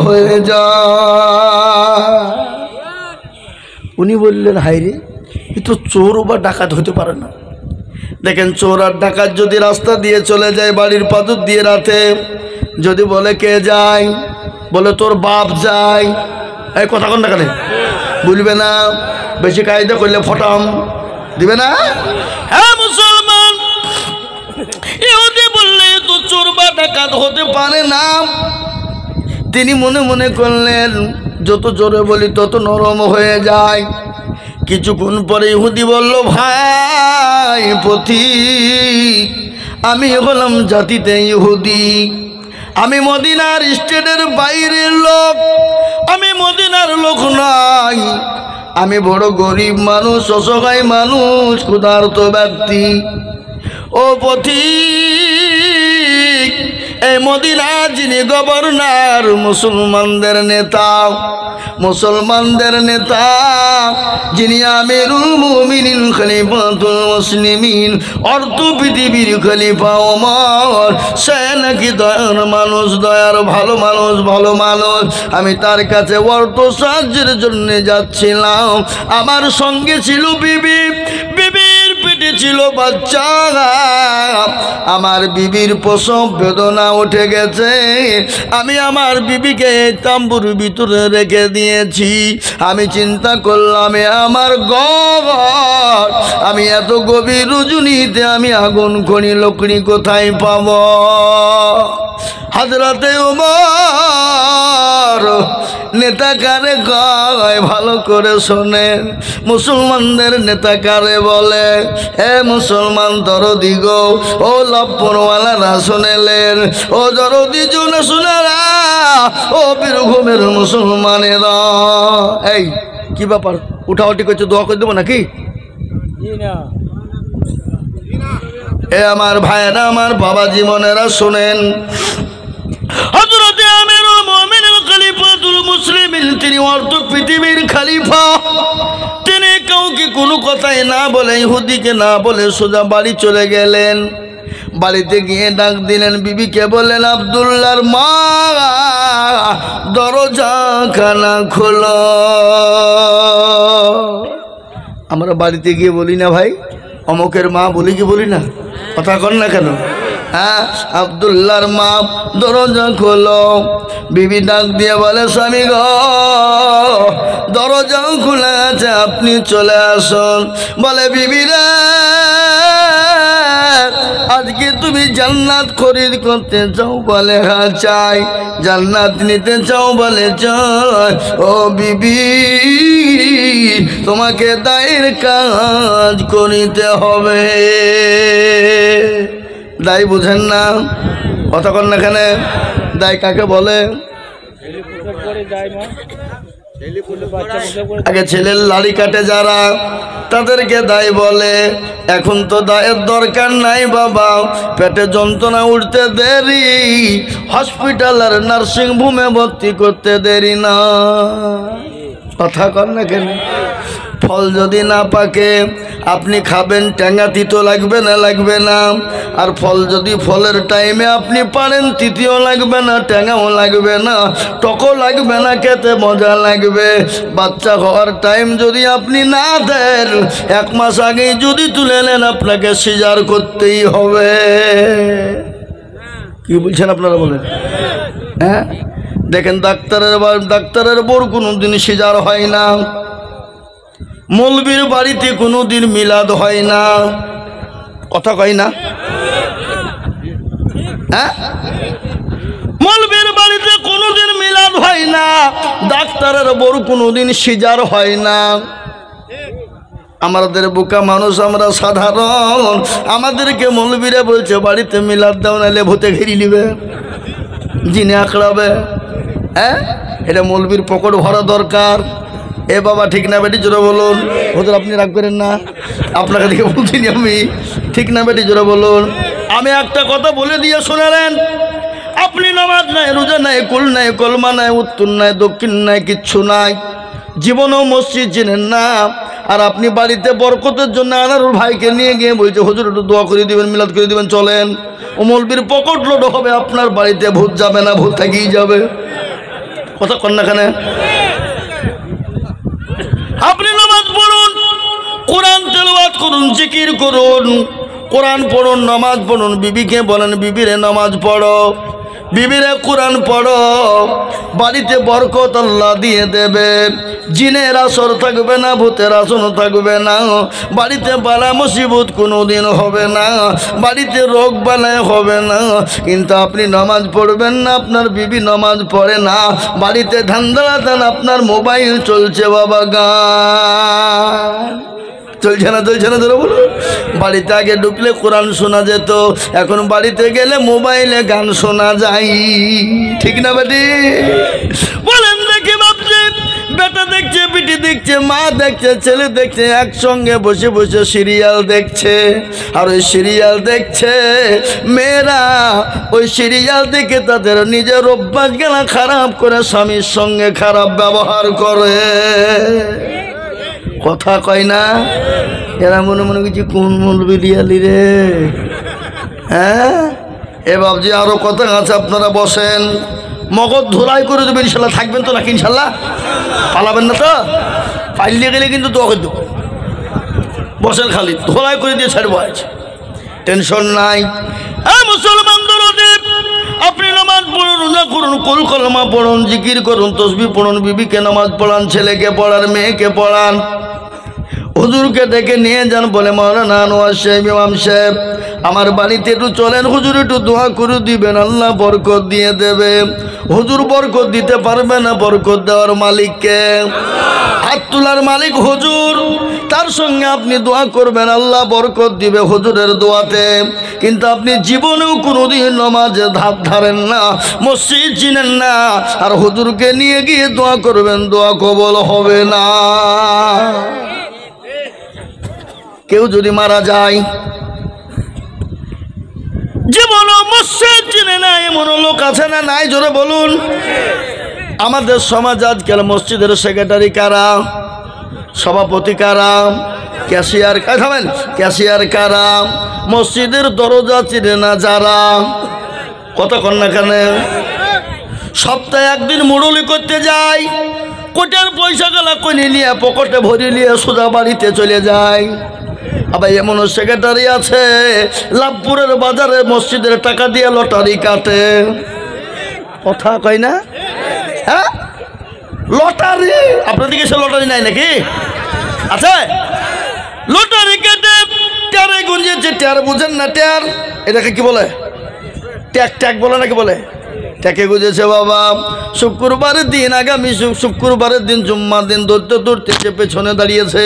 S1: হয়ে যায়। উনি বললেন, হায়রে, এ তো চোর বা ডাকাত হতে পারে না। দেখেন, চোর আর ডাকাত যদি রাস্তা দিয়ে চলে যায় বাড়ির পাথর দিয়ে রাতে, যদি বলে কে যায়, বলে তোর বাপ যায়, এই কথা কোন ডাকাতে বলবে না? বেশি কায়দা করলে ফটাম দিবে না? হ্যাঁ মুসলমান, ইহুদি বললে তো চোর বা ডাকাত হতে পারে না। তিনি মনে মনে করলেন, যত জোরে বলি তত নরম হয়ে যায়। কিছুক্ষণ পরে ইহুদি বলল, ভাই পথিক, আমি হলাম জাতিতে ইহুদি, আমি মদিনার স্টেটের বাইরের লোক, আমি মদিনার লোক নয়, আমি বড় গরিব মানুষ, অসহায় মানুষ, ক্ষুধার্ত ব্যক্তি। ও পথিক, এই মদিনার যিনি গভর্নর, মুসলমানদের নেতা, মুসলমানদের নেতা যিনি আমিরুল মুমিনিন খলিফাতুল মুসলিমিন, অর্থ পৃথিবীর খলিফা ওমর, সে নাকি দয়ার মানুষ, দয়ার ভালো মানুষ, ভালো মানুষ। আমি তার কাছে অর্থ সাহায্যের জন্য যাচ্ছিলাম। আমার সঙ্গে ছিল বিবি, বিবির পেটে ছিল বাচ্চা। আমার বিবির প্রসব বেদনা উঠে গেছে, আমি আমার বিবিকে তাম্বুর ভিতরে রেখে দিয়েছি। আমি চিন্তা করলাম, আমার ঘর, আমি এত গভীর রজনীতে আমি আগুন খনি লকড়ি কোথায় পাব? হযরতে ওমর নেতা কারে কয় ভালো করে শোনেন। মুসলমানদের নেতা কারে বলে? হে মুসলমান দরদি গো, ও লপ্পরওয়ালারা শুনেলেন, ও দরদি জুন শুনেরা, ও বীরভূমের মুসলমানেরা। এই কি ব্যাপার, উঠাউটি করছে, দোয়া করে দেবো নাকি? এ আমার ভাইয়েরা, আমার বাবা জীবনেরা শোনেন, হযরতে আমিরুল মুমিনিন খলিফাতুল মুসলিমিন, তিনি অর্ধ পৃথিবীর খলিফা। তিনি কাউকে কোনো কথাই না বলে, ইহুদিকে না বলে সোজা বাড়ি চলে গেলেন। বাড়িতে গিয়ে ডাক দিলেন, বিবিকে বললেন, আব্দুল্লাহর মা, দরজা খানা খোলো। আমরা বাড়িতে গিয়ে বলি না ভাই, অমুকের মা বলি কি বলি না? কথা কর না কেন? হ্যাঁ, আব্দুল্লাহর মা, দরজা খোলো। বিবি ডাক দিয়ে বলে, স্বামী গো, দরজা খোলা আছে, আপনি চলে আসুন। বলে, বিবি রে, আজকে তুমি জান্নাত খরিদ করতে চাও? বলে, হ্যাঁ চাই। জান্নাত নিতে চাও? বলে চাই। ও বিবি, তোমাকে দায়ের কাজ করিতে হবে। দায় বুঝেন না? কথা কন না, এখানে দায় কাকে বলে? আগে ছেলের লাড়ি কাটে যারা, তাদেরকে দায় বলে। এখন তো দায়ের দরকার নাই বাবা, পেটে যন্ত্রণা উঠতে দেরি, হসপিটাল আর নার্সিং হোমে ভর্তি করতে দেরি না। কথা কর না কেন? ফল যদি না পাকে আপনি খাবেন, ট্যাঙা তিতো লাগবে না? লাগবে না। আর ফল যদি ফলের টাইমে আপনি পারেন, তিতিও লাগবে না, ট্যাঙাও লাগবে না, টকও লাগবে না, খেতে মজা লাগবে। বাচ্চা হওয়ার টাইম যদি আপনি না দেন, 1 মাস আগেই যদি তুলে নেন, আপনাকে সিজার করতেই হবে। কি বলছেন আপনারা বলেন? হ্যাঁ, দেখেন ডাক্তারের বোর কোনোদিন সিজার হয় না, মৌলবীর বাড়িতে কোনোদিন মিলাদ হয় না। কথা কয় না? হ্যাঁ, মৌলবীর বাড়িতে কোনোদিন মিলাদ হয় না, ডাক্তারের বোর কোনোদিন সিজার হয় না। আমাদের বোকা মানুষ, আমরা সাধারণ, আমাদেরকে মৌলবীরা বলছে বাড়িতে মিলাদ দাও, নাহলে ভূতে ঘিরি নিবে, জিনে আঁকড়াবে। হ্যাঁ, এটা মৌলবীর পকেট ভরা দরকার। এ বাবা ঠিক না বেটি? জোরে বলুন। হুজুর আপনি রাগ করেন না, আপনাকে দিকে বলছিনি আমি। ঠিক না বেটি? জোরে বলুন। আমি একটা কথা বলে দিয়ে শোনালেন, আপনি নামাজ নাই, রোজা নাই, কুল নাই, কলমা নাই, উত্তর নাই, দক্ষিণ নাই, কিচ্ছু নাই, জীবনেও মসজিদ চিনেন না, আর আপনি বাড়িতে বরকতের জন্য আনারুল ভাইকে নিয়ে গিয়ে বলছে হুজুর একটু দোয়া করে দিবেন, মিলাদ করে দিবেন, চলেন। ও মৌলবীর পকেট লোড হবে, আপনার বাড়িতে ভূত যাবে না, ভূত থেকেই যাবে। কথা কন না কেন? আপনি নামাজ পড়ুন, কোরআন তেলাওয়াত করুন, জিকির করুন, কোরআন পড়ুন, নামাজ পড়ুন। বিবিকে বলেন বিবিরে নামাজ পড়ো, বিবিরে কোরআন পড়ো, বাড়িতে বরকত আল্লাহ দিয়ে দেবে। জিনের আসর থাকবে না, ভূতের আসন থাকবে না, বাড়িতে বালা মুসিবত কোনোদিন হবে না, বাড়িতে রোগ বালায় হবে না। কিন্তু আপনি নামাজ পড়বেন না, আপনার বিবি নামাজ পড়ে না, বাড়িতে ধান্দা দেন, আপনার মোবাইল চলছে বাবা, গান চলছে না, চলছে না? ধরো বলো। বাড়িতে আগে ঢুকলে কোরআন শোনা যেত, এখন বাড়িতে গেলে মোবাইলে গান শোনা যায়। ঠিক না বেটি? বলেন দেখি ভাবছে, বেটা দেখছে, পিটি দেখছে, মা দেখছে, ছেলে দেখছে, একসঙ্গে বসে বসে সিরিয়াল দেখছে। আর ওই সিরিয়াল দেখছে মেয়েরা, ওই সিরিয়াল দেখে তাদের নিজের অভ্যাস গেলা খারাপ করে স্বামীর সঙ্গে খারাপ ব্যবহার করে। কথা কয় না? এরা মনে মনে কিছু কোন মৌলবি দিয়ালি রে? হ্যাঁ, এ বাবজি আরো কথা আছে, আপনারা বসেন, মগজ ধোলাই করে দেবেন ইনশাল্লাহ। থাকবেন তো নাকি ইনশাল্লাহ? পালাবেন না তো? পাইলে গেলে কিন্তু দোয়া করে দেবো। বসেন, খালি ধোলাই করে দিয়ে ছাড়বো, আজ টেনশন নাই। মুসলমান দরদেব, আপনি নামাজ পড়ুন, রোজা করুন, কুল কলমা পড়ুন, জিকির করুন, তসবিহ পড়ুন, বিবিকে নামাজ পড়ান, ছেলেকে পড়ান, মেয়েকে পড়ান। হুজুরকে ডেকে নিয়ে যান, বলে মাওলানা আনোয়ার সাহেব, ইমাম সাহেব আমার বাড়িতে একটু চলেন, হুজুর একটু দোয়া করে দিবেন, আল্লাহ বরকত দিয়ে দেবে। হুজুর বরকত দিতে পারবে না, বরকত দেওয়ার মালিককে, হাত তোলার মালিক হুজুর, তার সঙ্গে আপনি দোয়া করবেন, আল্লাহ বরকত দিবে হুজুরের দোয়াতে। কিন্তু আপনি জীবনেও কোনোদিন নামাজে ধার ধারেন না, মসজিদ চিনেন না, আর হুজুরকে নিয়ে গিয়ে দোয়া করবেন, দোয়া কবল হবে না। কেউ যদি মারা যায়, জীবন মসজিদ চিনে না, এমন লোক আছে না নাই? জোরে বলুন। আমাদের সমাজ আজকাল মসজিদের সেক্রেটারি কারা, সভাপতি কারা, ক্যাশিয়ার খাবেন, ক্যাশিয়ার কারা, মসজিদের দরজা চিনে না যারা। কথা কন না কেন? সপ্তাহে একদিন মুরুলি করতে যায়, কোটার পয়সা গেলা কনে নিয়ে পকেটে ভরে নিয়ে সোজা বাড়িতে চলে যায়। আবার এমনও সেক্রেটারি আছে লাভপুরের বাজারে মসজিদের টাকা দিয়ে লটারি কাটে। কথা কয় না? হ্যাঁ, লটারি। আপনাদের দিকে সে লটারি নাই নাকি? আছে? লটারি কেটে ট্যারে গুঞ্জেছে, ট্যার বুঝেন না? ট্যার এটাকে কি বলে? ট্যাক ট্যাক বলে নাকি বলে? ট্যাকে গুঁজেছে বাবা। শুক্রবারের দিন, আগামী শুক্রবারের দিন, জুম্মার দিন, দৌড়তে দৌড়তে সে পেছনে দাঁড়িয়েছে,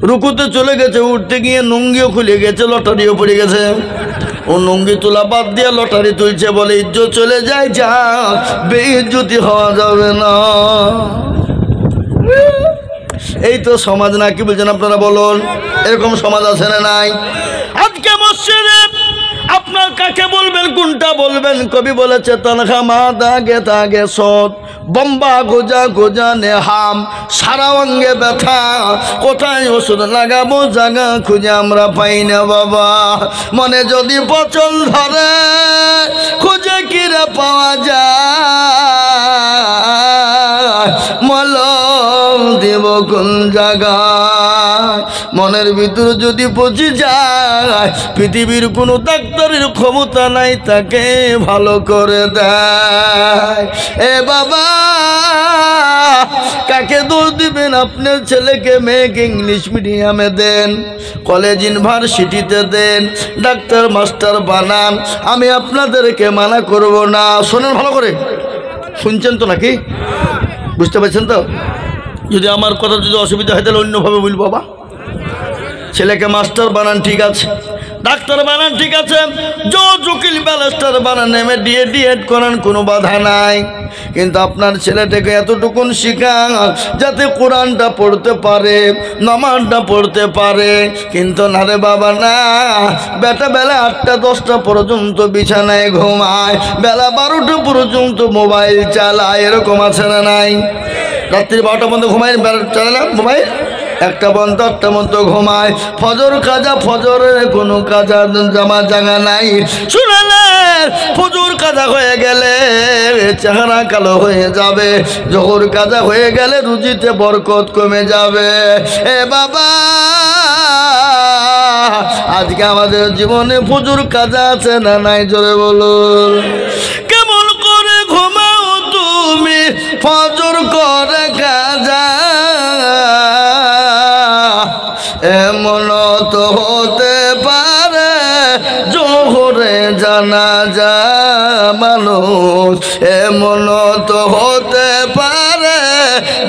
S1: রুকুতে চলে গেছে, উঠতে গিয়ে নুঙ্গিও খুলে গেছে, লটারিও পড়ে গেছে। ও নুঙ্গি তোলা বাদ দিয়ে লটারি তুলছে, বলে ইজ্জত চলে যায়, যা বেইজ্জতি হওয়া যাবে না। এই তো সমাজ না, কি বলছেন আপনারা বলুন? এরকম সমাজ আছে না নাই? আজকে মসজিদে আপনার কাকে বলবেন, কোনটা বলবেন? কবি বলেছে তনখা মা দাগে দাগে সদ, বম্বা গোজা গোজা নেহাম, সারা অঙ্গে ব্যথা, কোথায় ওষুধ লাগাবো জাগা খুঁজে আমরা পাই না বাবা। মনে যদি পচন ধরে খুঁজে কিরে পাওয়া যায়, মলম দেব কোন জায়গায়? মনের ভিতর যদি পচে যায়, পৃথিবীর কোনো ডাক্তারের ক্ষমতা নাই তাকে ভালো করে দেয়। এ বাবা, কাকে দোষ দিবেন? আপনার ছেলেকে মেয়েকে ইংলিশ মিডিয়ামে দেন, কলেজ ইউনিভার্সিটিতে দেন, ডাক্তার মাস্টার বানান, আমি আপনাদেরকে মানা করব না। শোনেন ভালো করে, শুনছেন তো নাকি? বুঝতে পারছেন তো? যদি আমার কথা যদি অসুবিধা হয় তাহলে অন্যভাবে বলবো। বাবা, ছেলেকে মাস্টার বানান ঠিক আছে, ডাক্তার বানান ঠিক আছে, জজ উকিল ব্যারিস্টার বানান, ডিএড করান, কোনো বাধা নাই। কিন্তু আপনার ছেলেটাকে এতটুকুন শিখান যাতে কোরআনটা পড়তে পারে, নামাজটা পড়তে পারে। কিন্তু না রে বাবা না, বেটা বেলা 8টা 10টা পর্যন্ত বিছানায় ঘুমায়, বেলা 12টা পর্যন্ত মোবাইল চালায়। এরকম আছে না নাই? রাত্রি 12টা পর্যন্ত ঘুমায়, চালায় না মোবাইল, 1টা বন্ধ 8টা মতো ঘুমায়। ফজর কাজা, ফজরের কোনো কাজা জামা জাগা নাই। শুনলেন, ফজর কাজা হয়ে গেলে চেহারা কালো হয়ে যাবে, জোহর কাজা হয়ে গেলে রুজিতে বরকত কমে যাবে। এ বাবা, আজকে আমাদের জীবনে ফজর কাজা আছে না নাই? জোরে বলুন। কেমন করে ঘুমাও তুমি ফজর করে কাজা? এমন তো হতে পারে জোহরে জানাজা মানুষ, এমন তো হতে পারে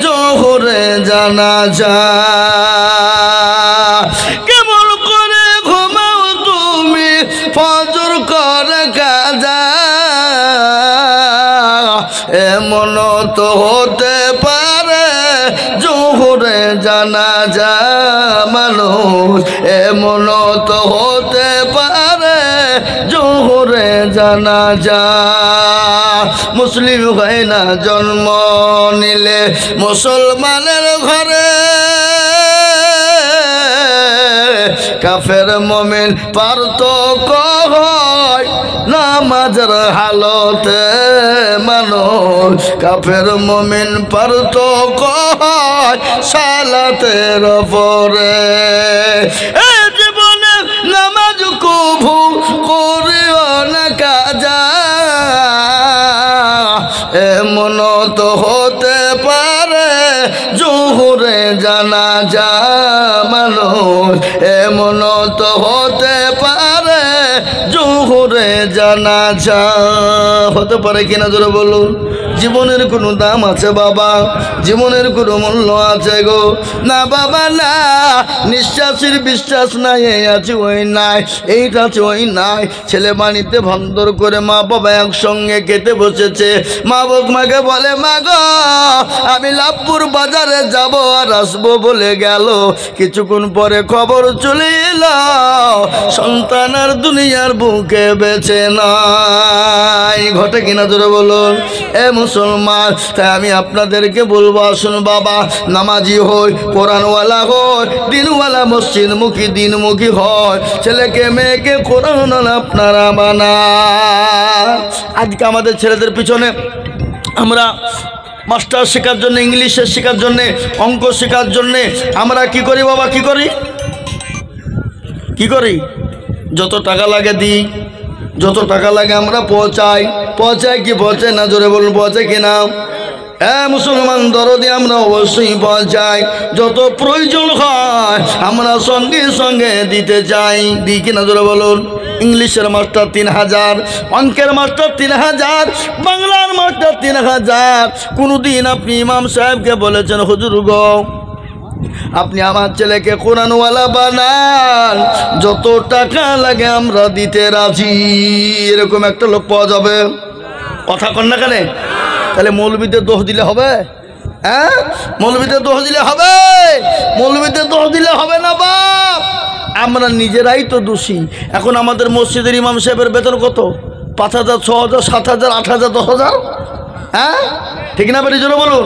S1: জোহরে জানাজা। কেমন করে ঘুমাও তুমি ফজর করে কাজা? এমন তো হতে পারে জোহরে জানাজা মানুষ, এমন তো হতে পারে জোহরে জানাজা। মুসলিম হয় না জন্ম নিলে মুসলমানের ঘরে, কাফের মুমিন পার্থক্য হয় নামাজের হালতে মানুষ, কাফের মুমিন পার্থক্য হয় সালাতের পরে। এ জীবনে নামাজ কভু করিও না কাজা, এমন তো হতে পারে জোহরে জানাজা মানুষ, এমন তো হতে পারে জোহরে জানাজা। হতে পারে কিনা জোরে বলুন? জীবনের কোনো দাম আছে বাবা? জীবনের কোনো মূল্য আছে গো? না বাবা না। নিঃশ্বাসের বিশ্বাস নাই, এই আছে ওই নাই, এইটা আছে ওই নাই। ছেলে বাড়িতে ভন্দর করে মা বাবা একসঙ্গে খেতে বসেছে। মা মাকে বলে, মা গো আমি লাভপুর বাজারে যাব আর আসবো বলে গেল। কিছুক্ষণ পরে খবর চলে এলো সন্তান আর দুনিয়ার বুকে বেঁচে নাই। ঘটে কিনা জোরে বলুন? এ মুসলমান, তাই আমি আপনাদেরকে বলবো, আসুন বাবা, নামাজি হই, কোরআনওয়ালা হই, দিনওয়ালা মসজিদমুখী দিনমুখী হয়, ছেলেকে মেয়েকে কোরআন আপনারা বানান। আজকে আমাদের ছেলেদের পিছনে আমরা মাস্টার শেখার জন্য, ইংলিশে শেখার জন্যে, অঙ্ক শেখার জন্যে আমরা কি করি বাবা? কি করি? কি করি? যত টাকা লাগে দিই, যত টাকা লাগে আমরা পৌঁছাই। পৌঁছায় কি পৌঁছায় না? জোরে বলুন, পৌঁছায় কিনা? হ্যাঁ মুসলমান দরদি আমরা অবশ্যই পৌঁছাই। যত প্রয়োজন হয় আমরা সঙ্গে সঙ্গে দিতে চাই। দিই কিনা জোরে বলুন? ইংলিশের মাস্টার 3000, অঙ্কের মাস্টার 3000, বাংলার মাস্টার 3000। কোনোদিন আপনি ইমাম সাহেবকে বলেছেন, হুজুর গো আপনি আমার ছেলেকে কোরআনওয়ালা বানান, যত টাকা লাগে আমরা দিতে রাজি? এরকম একটা লোক পাওয়া যাবে? কথা কন না কেন? তাহলে মৌলবীদের দোষ দিলে হবে? হ্যাঁ, মৌলবীতে দোষ দিলে হবে? মৌলবীতে দোষ দিলে হবে না বাপ। আমরা নিজেরাই তো দোষী। এখন আমাদের মসজিদের ইমাম সাহেবের বেতন কত? 5,000, 6,000, 7,000, 8,000, 10,000। হ্যাঁ, ঠিক না? বেরিয়ে জন্য বলুন।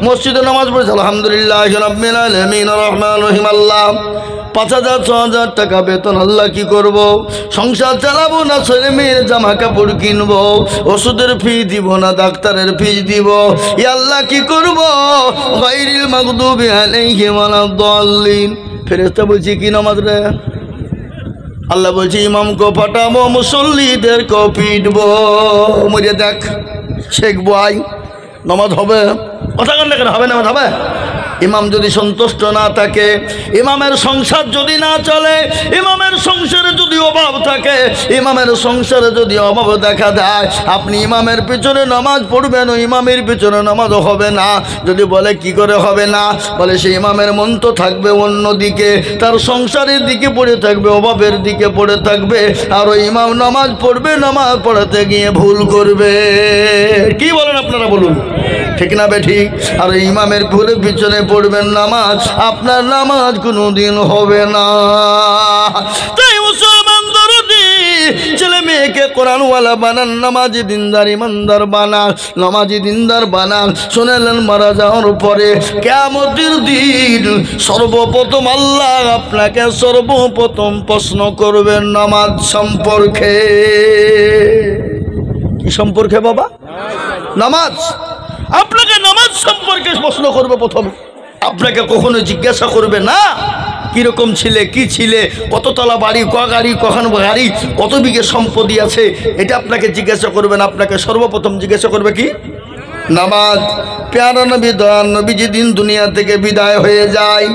S1: মসজিদে নামাজ পড়েছে আলহামদুলিল্লাহ রাব্বিল আলামিন রহমান রহিম, আল্লাহ 5,000, 6,000 টাকা বেতন, আল্লাহ কি করব? সংসার চালাবো না, ছেলে মেয়ের জামা কাপড় কিনবো, ওষুধের ফি দিব না, ডাক্তারের ফিস দিব, ই আল্লাহ কি করব? গায়রিল মাগদুবি আলাইহিম ওয়ালাদ-দাল্লিন। ফেরেশতা বলছি কি নামাজ রে? আল্লাহ বলছে ইমামকে ফাটাবো, মুসল্লিদেরকে পিটবো। মরে দেখ, শেখবো, আই নামাজ হবে? কথা কান কেন হবে? নামাজ হবে? ইমাম যদি সন্তুষ্ট না থাকে, ইমামের সংসার যদি না চলে, ইমামের সংসারে যদি অভাব থাকে, ইমামের সংসারে যদি অভাব দেখা দেয়, আপনি ইমামের পিছনে নামাজ পড়বেন, ইমামের পিছনে নামাজ হবে না। যদি বলে কি করে হবে না? বলে সে ইমামের মন তো থাকবে অন্যদিকে, তার সংসারের দিকে পড়ে থাকবে, অভাবের দিকে পড়ে থাকবে, আর ওই ইমাম নামাজ পড়বে, নামাজ পড়াতে গিয়ে ভুল করবে। কি বলেন আপনারা বলুন, ঠিক না বে ঠিক? আর ইমামের ভুলে পিছনে পড়বেন নামাজ, আপনার নামাজ কোনোদিন হবে না। তাই মুসলমান দরদি ছেলে মেয়েকে কোরআনওয়ালা বানান, নামাজি দিনদার ইমানদার বানান, নামাজি দিনদার বানান। শুনেলেন মারা যাওয়ার পরে কিয়ামতের দিন সর্বপ্রথম আল্লাহ আপনাকে সর্বপ্রথম প্রশ্ন করবেন নামাজ সম্পর্কে। কি সম্পর্কে বাবা? নামাজ। আপনাকে নামাজ সম্পর্কে প্রশ্ন করবে প্রথমে। আপনাকে কখনো জিজ্ঞাসা করবে না কিরকম ছিলে, কি ছিলে, কততলা বাড়ি, ক গাড়ি, কখন গাড়ি, কত বিঘে সম্পত্তি আছে, এটা আপনাকে জিজ্ঞাসা করবেন। আপনাকে সর্বপ্রথম জিজ্ঞাসা করবে কি? নামাজ। প্যারা নবী দয়ান নবী যেদিন দুনিয়া থেকে বিদায় হয়ে যায়,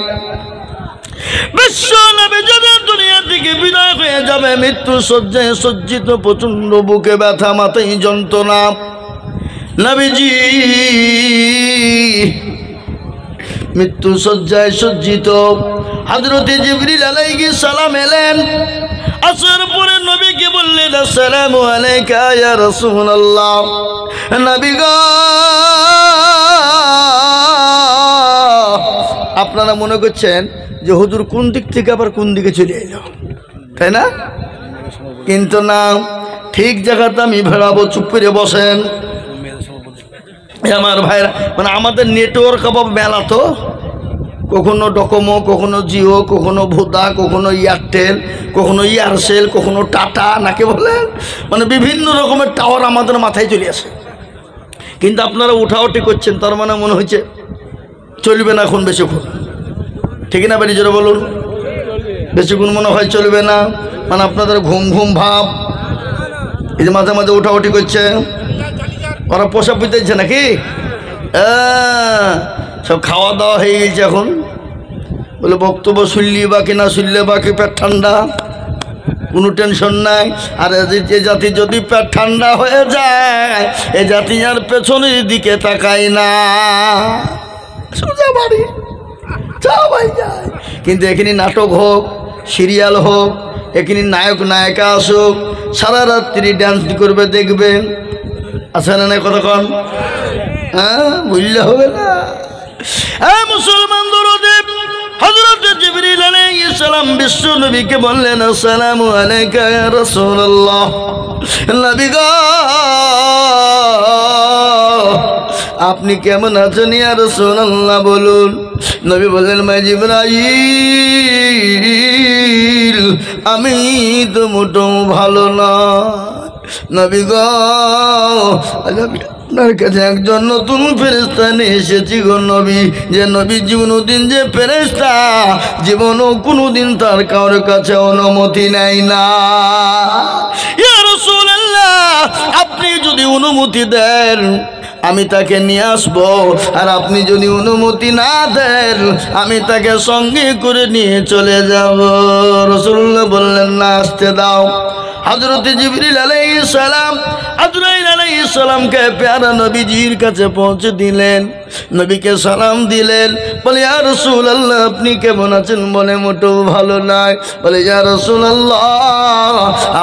S1: বিশ্ব নবী যেদিন দুনিয়া থেকে বিদায় হয়ে যাবে, মৃত্যু শয্যায় সজ্জিত, প্রচন্ড বুকে ব্যথা, মাথায় যন্ত্রণা, নবীজি মৃত্যু শয্যায় সজ্জিত। হযরতে জিবরিল আলাইহিস সালাম এলেন, আসার পরে নবীকে বললেন আসসালামু আলাইকা ইয়া রাসূলুল্লাহ। নবী গো, আপনারা মনে করছেন যে হুজুর কোন দিক থেকে আবার কোন দিকে চলে এলো, তাই না? কিন্তু না, ঠিক জায়গাতে আমি ভেড়াবো, চুপ করে বসেন আমার ভাইরা। মানে আমাদের নেটওয়ার্ক অভাব মেলা তো, কখনো ডকোমো, কখনো জিও, কখনো ভোদা, কখনো এয়ারটেল, কখনো এয়ারসেল, কখনো টাটা, নাকি বলেন, মানে বিভিন্ন রকমের টাওয়ার আমাদের মাথায় চলে আসে। কিন্তু আপনারা উঠাউটি করছেন, তার মানে মনে হচ্ছে চলবে না এখন বেশিক্ষণ, ঠিক না? বেরিয়ে জোরে বলুন, বেশিক্ষণ মনে হয় চলবে না, মানে আপনাদের ঘুম ঘুম ভাব। এই যে মাঝে মাঝে উঠাউটি করছে, ওরা পোষা পিতেছে নাকি? সব খাওয়া দাওয়া হয়ে গেছে এখন। বলে বক্তব্য শুনলি বা কি না শুনলে বা কি, পেট ঠান্ডা, কোনো টেনশন নাই। আর এ জাতি যদি পেট ঠান্ডা হয়ে যায়, এ জাতি আর পেছনের দিকে তাকায় না, সোজা বাড়ি সবাই যায়। কিন্তু এখানে নাটক হোক, সিরিয়াল হোক, এখানে নায়ক নায়িকা আসুক, সারা রাত্রি ড্যান্স করবে, দেখবেন। আছে না কতক্ষণ? হ্যাঁ, বুঝলে হবে না। হ্যাঁ মুসলমান দরদি, হযরত জিবরিল আলাইহিস সালাম বিশ্ব নবীকে বললেন আসসালামু আলাইকা ইয়া রাসূলুল্লাহ। নবী গো, আপনি কেমন আছেন ইয়া রাসূলুল্লাহ বলুন। নবী বললেন মা জিবরাইল, আমি তো মোটেও ভালো না। নবী গো, আপনার কাছে একজন নতুন ফেরেশতা নিয়ে এসেছি গো নবী। যে নবী জীবনদিন যে ফেরেশতা, জীবনও কোনোদিন তার কারোর কাছে অনুমতি নেয় না। ইয়া রাসূলুল্লাহ, আপনি যদি অনুমতি দেন আমি তাকে নিয়ে আসবো, আর আপনি যদি অনুমতি না দেন আমি তাকে সঙ্গে করে নিয়ে চলে যাব। রাসূলুল্লাহ বললেন না, আসতে দাও। হযরত জিবরিল আলাইহিস সালাম আজরাইল আলাইহিস আলাইহিস সালামকে প্যারা নবীজির কাছে পৌঁছে দিলেন। নবীকে সালাম দিলেন, বলে ইয়া রাসূলুল্লাহ আপনি কেমন আছেন? বলে মোটেও ভালো নাই। বলে ইয়া রাসূলুল্লাহ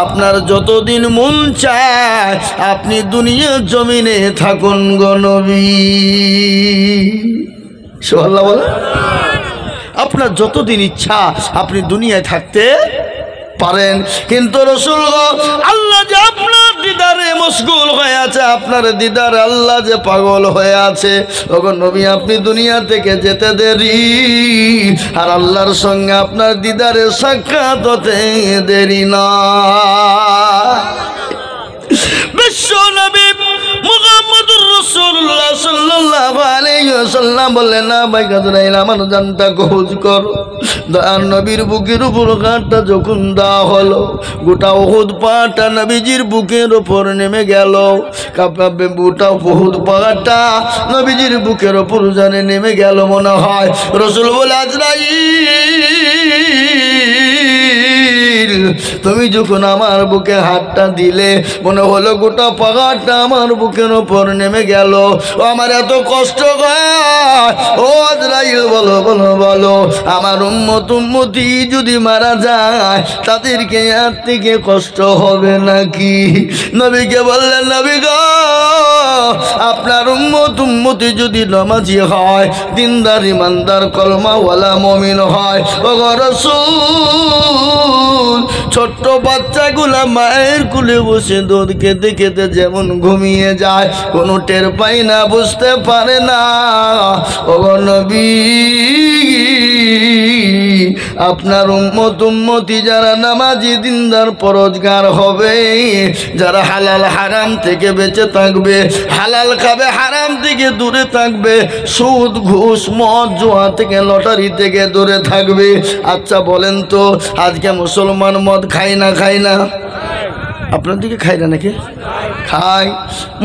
S1: আপনার যতদিন মন চায় আপনি দুনিয়ার জমিনে থাকুন গো নবী। সুবহানাল্লাহ বলে, আপনার যতদিন ইচ্ছা আপনি দুনিয়ায় থাকতে পারেন, কিন্তু রাসূল আল্লাহ যে আপনার দিদারে মশগুল হয়ে আছে, আপনার দিদারে আল্লাহ যে পাগল হয়ে আছে, ওগো নবী আপনি দুনিয়া থেকে যেতে দেরি, আর আল্লাহর সঙ্গে আপনার দিদারে সাক্ষাৎ হতে দেরি না। বিশ্ব নবী মুহাম্মদুর রাসূলুল্লাহ সাল্লাল্লাহু আলাইহি ওয়াসাল্লাম বললেন, না ভাই গাজরাইল আমার জানটা কবজ করো। দয়ার নবীর বুকের উপর হাতটা যখন দেওয়া হলো, গোটা উহুদ পাহাড়টা নবীজির বুকের উপর নেমে গেল। কাঁপবে গোটা উহুদ পাহাড়টা নবীজির বুকের উপর জানে নেমে গেল মনে হয়। রাসূল বলে, আজরাইল তুমি যখন আমার বুকে হাতটা দিলে মনে হলো গোটা পাহাড়টা আমার বুকের উপর নেমে গেল। ও আমার এত কষ্ট হয়। ও আজরাইল বলো বলো বলো, আমার উম্মতি যদি মারা যায় তাদেরকে আর থেকে কষ্ট হবে নাকি? নবীকে বললেন, নবী গো আপনার উম্মতি যদি নামাজি হয়, দিনদার ইমানদার কলমাওয়ালা মুমিন হয়, ও রাসূল ছোট্ট বাচ্চাগুলা মায়ের কুলে বসে দুধ খেতে খেতে যেমন ঘুমিয়ে যায়, কোনো টের পাই না, বুঝতে পারে না। ও নবী আপনার উম্মতি যারা নামাজি দিনদার পরোজগার হবে, যারা হালাল হারাম থেকে বেঁচে থাকবে, হালাল খাবে হারাম থেকে দূরে থাকবে, সুদ ঘুষ মদ জুয়া থেকে লটারি থেকে দূরে থাকবে। আচ্ছা বলেন তো আজকে মুসলমান মদ খায় না? খায় না? আপনার দিকে খায় না নাকি? খায়।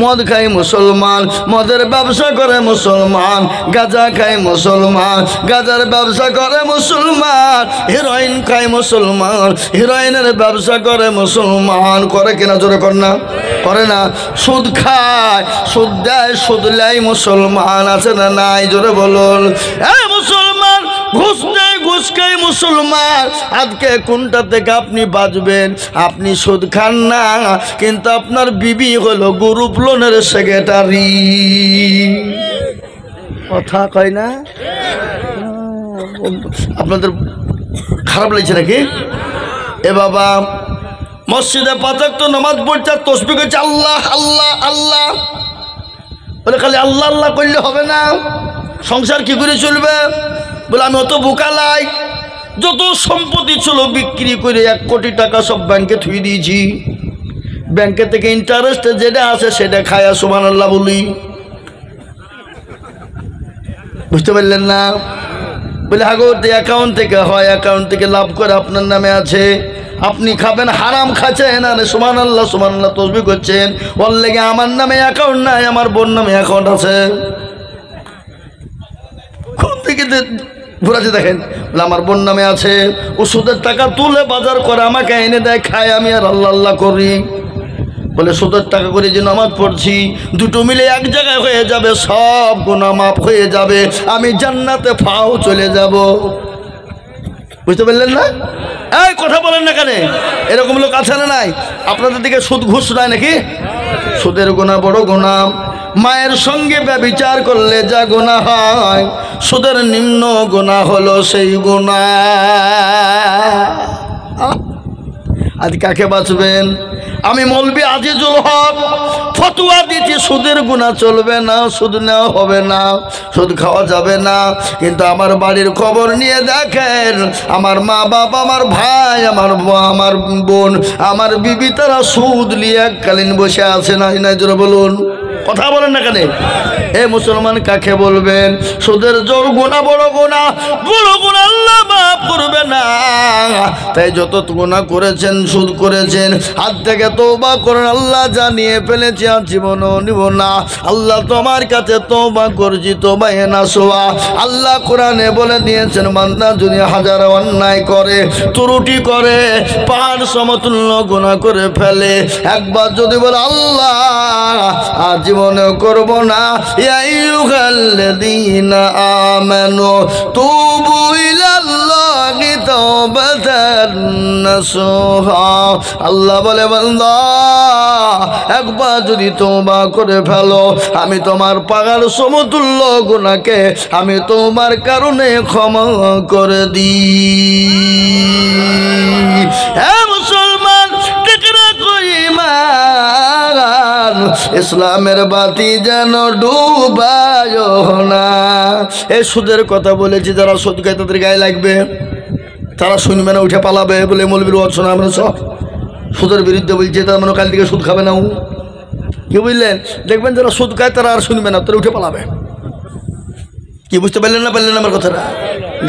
S1: মদ খায় মুসলমান, মদের ব্যবসা করে মুসলমান, গাঁজা খায় মুসলমান, গাঁজার ব্যবসা করে মুসলমান, হিরোইন খায় মুসলমান, হিরোইনের ব্যবসা করে মুসলমান। করে কিনা জোরে কর না? করে না। সুদ খায়, সুদ দেয়, সুদ লাই মুসলমান আছে না নাই? জোরে বলুন। মুসলমান ঘুষ দেয়, ঘুষ খায় মুসলমান। আজকে কোনটা থেকে আপনি বাঁচবেন? আপনি সুদ খান না, কিন্তু আপনার বিবি হলো গ্রুপ লোনের সেক্রেটারি। কথা কয় না? আপনাদের খারাপ লাগছে নাকি? এ বাবা মসজিদে 5 ওয়াক্ত নামাজ পড়ছে, তাসবিহ করছে আল্লাহ আল্লাহ আল্লাহ, বলে খালি আল্লাহ আল্লাহ করলে হবে না, সংসার কি করে চলবে? বলে আমি অত বোকালাই, যত সম্পত্তি ছিল বিক্রি করে 1 কোটি টাকা সব ব্যাংকে থুই দিয়েছি, ব্যাংকে থেকে ইন্টারেস্টে যেটা আছে সেটা খায়া সুবহানাল্লাহ বলি। বুঝতে পারলেন না? বলে আগো অ্যাকাউন্ট থেকে হয়, অ্যাকাউন্ট থেকে লাভ করে আপনার নামে আছে, আপনি খাবেন হারাম খাচ্ছেন আর সুবহানাল্লাহ সুবহানাল্লাহ তাসবিহ করছেন। ওর লেগে আমার নামে অ্যাকাউন্ট নাই, আমার বোন নামে অ্যাকাউন্ট আছে। কোন থেকে ঘুরাচ্ছে দেখেন, বলে আমার বোন নামে আছে, ও সুদের টাকা তুলে বাজার করে আমাকে এনে দেয়, খায়, আমি আর আল্লাহ আল্লাহ করি। বলে সুদের টাকা করে যে নামাজ পড়ছি, দুটো মিলে এক জায়গায় হয়ে যাবে, সব গুনাহ মাফ হয়ে যাবে, আমি জান্নাতে ফাও চলে যাব। বুঝতে পারলেন না? এই কথা বলেন না কেন? এরকম লোক আছে না নাই? আপনাদের দিকে সুদ ঘুষ নাই নাকি? সুদের গুনাহ বড় গুনাহ। মায়ের সঙ্গে ব্যভিচার করলে যা গুনাহ হয়, সুদের নিম্ন গুনাহ হলো সেই গুনাহ। আজ কাকে বাঁচবেন? আমি মৌলবি আজিজুল হক ফতোয়া দিচ্ছি সুদের গুনাহ চলবে না, সুদ নেওয়া হবে না, সুদ খাওয়া যাবে না। কিন্তু আমার বাড়ির খবর নিয়ে দেখেন, আমার মা বাবা, আমার ভাই, আমার বোন, আমার বিবি, তারা সুদ নিয়ে এককালীন বসে আছে না নাই? জোরে বলুন। কথা বলেন না কেন? এ মুসলমান কাকে বলবেন? সুদের জোর গুনাহ বড় গুনাহ, বড় গুনাহ আল্লাহ মাফ করবে না। তাই যত গুনাহ করেছেন, সুদ করেছেন, হাত থেকে তওবা করেন। আল্লাহ জানিয়ে ফেলেছি আর জীবনও নিব না। আল্লাহ তোমার কাছে তওবা করছি, তওবায়ে নাসুহা। আল্লাহ কোরআনে বলে দিয়েছেন, বান্দা যদি হাজার অন্যায় করে, ত্রুটি করে, পাহাড় সমতুল্য গুনাহ করে ফেলে, একবার যদি বলে আল্লাহ জীবনে করব না। ইয়া আইয়ুহাল্লাযীনা আমানু তুবু ইলাল্লাহি তাওবাতান নাসুহা। আল্লাহ বলে বান্দা একবার যদি তওবা করে ফেলো আমি তোমার পাহাড় সমতুল্য গুনাহকে আমি তোমার কারণে ক্ষমা করে দিই। হে মুসলমান টিকরা কই মান ইসলামের বাতি যেন ডুবায় না। এই সুদের কথা বলেছি, যারা সুদ খায় তাদের গায়ে লাগবে, তারা শুনবে না, উঠে পালাবে বলে মৌলবীর ওয়াজ শোনা আমরা সব সুদের বিরুদ্ধে বলছে, তার মানে কাল থেকে সুদ খাবে না। কি বুঝলেন? দেখবেন যারা সুদ খায় তারা আর শুনবে না, তারা উঠে পালাবে। কি বুঝতে পারলেন না আমার কথাটা?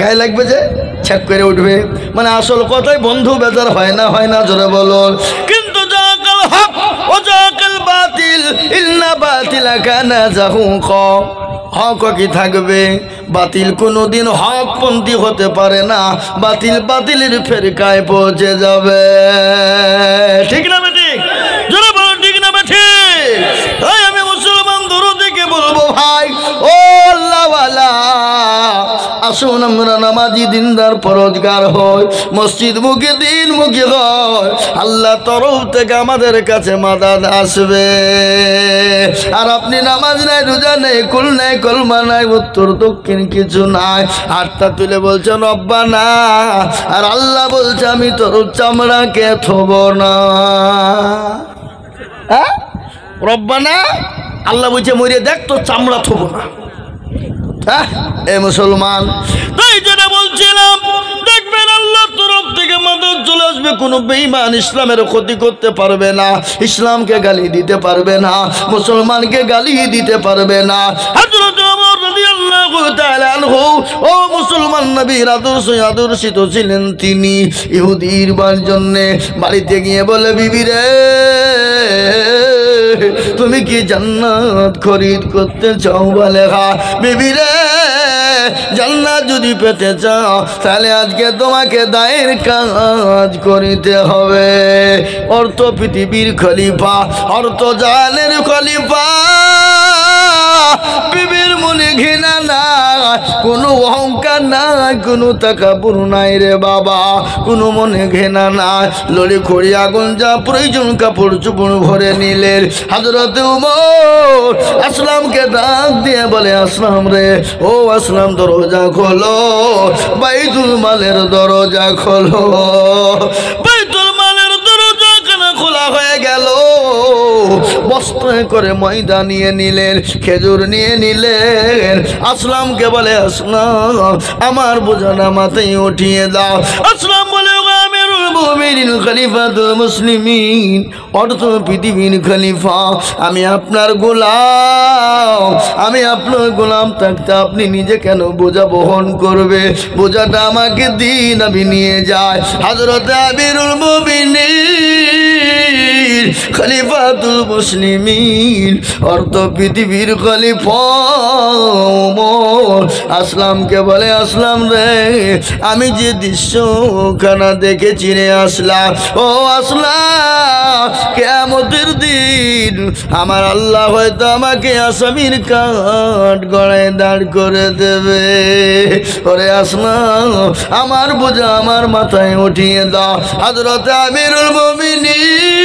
S1: গায়ে লাগবে যে ছ্যাক করে উঠবে। মানে আসল কথাই বন্ধু বেজার হয় না জোরে বলুন। কিন্তু জাকাল হক ও জাকাল বাতিল ইন্না বাতিলা কানা যাহুকা। হক কি থাকবে, বাতিল কোনোদিন হকপন্থী হতে পারে না। বাতিল বাতিলের ফেরকায় পৌঁছে যাবে। ঠিক না বেঠিক? জোরে বলুন ঠিক না বেঠিক? তাই আমি মুসলমান দরদিকে বলবো, ভাই ও আল্লাহওয়ালা আসুন আমরা নামাজি দিনদার পরোজগার হয়, মসজিদ মুখে দিন মুখে হয়, আল্লাহ তরফ থেকে আমাদের কাছে মাদাদ আসবে। আর আপনি নামাজ নাই, রোজা নেই, কুল নাই, কলমা নাই, উত্তর দক্ষিণ কিছু নাই, হাতটা তুলে বলছেন রব্বানা, আর আল্লাহ বলছে আমি তোর চামড়াকে থব না। হ্যাঁ রব্বানা, আল্লাহ বলছে মরিয়ে দেখ তোর চামড়া থব না। এ মুসলমান, তাই যেটা বলছিলাম, দেখবেন আল্লাহর তরফ থেকে মাদত চলে আসবে। কোনো বেঈমান ইসলামের ক্ষতি করতে পারবে না, ইসলামকে গালি দিতে পারবে না, মুসলমানকে গালি দিতে পারবে না। হযরত ওমর রাদিয়াল্লাহু তাআলা আনহু ও মুসলমান নবীর আদর্শিত ছিলেন তিনি। ইহুদির জন্য বাড়িতে গিয়ে বলে, বিবি রে তুমি কি জান্নাত খরিদ করতে চাও? বলে হ্যাঁ। বিবি রে জান্নাত যদি পেতে চাও তাহলে আজকে তোমাকে দায়ের কাজ করিতে হবে। অর্থ পৃথিবীর খলিফা, অর্থ জাহানের খলিফা। বিবির মনে ঘৃণা নাই, কোনো অহংকার নাই, কোনো তাকাব্বুর নাই রে বাবা, কোনো মনে ঘৃণা নাই। লড়ি খড়ি আগুন যা প্রয়োজন কাপড় চোপড় ভরে নিলেন। হযরত ওমর আসলামকে ডাক দিয়ে বলে, আসলাম রে, ও আসলাম দরজা খোলো, বাইতুল মালের দরজা খোলো। বাইতুল মালের দরজা কেন খোলা হয়ে গেল? বস্ত্র করে ময়দা নিয়ে নিলেন, খেজুর নিয়ে নিলেন। আসলামকে বলে, আসলাম আমার বোঝানা মাথায় উঠিয়ে দাও। আসলাম বলে, আমিরুল মুমিনিন খলিফাতুল মুসলিমিন, অর্থ পৃথিবীর খলিফা, আমি আপনার গোলাম। আমি আপনার গোলাম থাকতে আপনি নিজে কেন বোঝা বহন করবে? বোঝাটা আমাকে দিন, আমি নিয়ে যাই। হযরত আমিরুল মুমিনিন খলিফাতুল মুসলিমিন, অর্থ পৃথিবীর খলিফা ওমর আসলামকে বলে, আসলাম রে, আমি যে দৃশ্যখানা দেখে চিনে আসলাম, ও আসলাম কিয়ামতের দিন আমার আল্লাহ হয়তো আমাকে আসামির কাঠ গড়ায় দাঁড় করে দেবে। ওরে আসলাম আমার বোঝা আমার মাথায় উঠিয়ে দাও। হযরত আমিরুল মুমিনিন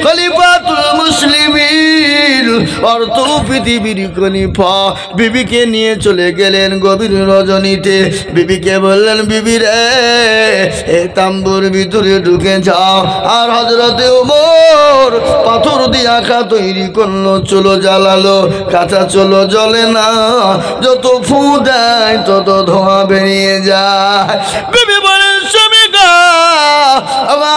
S1: খলিফাতুল মুসলিমিন, অর্থ পৃথিবীর খলিফা, বিবিকে নিয়ে চলে গেলেন গভীর রজনীতে। বিবিকে বললেন, বিবি রে এই তাম্বুর ভিতরে ঢুকে যাও। আর হযরত ওমর পাথর দিয়ে আঁকা তৈরি করলো, চলো জ্বালালো, কাঁচা চলো জ্বলে না, যত ফু দেয় তত ধোঁয়া বেরিয়ে যায়। বিবি বলেন, স্বামী গা,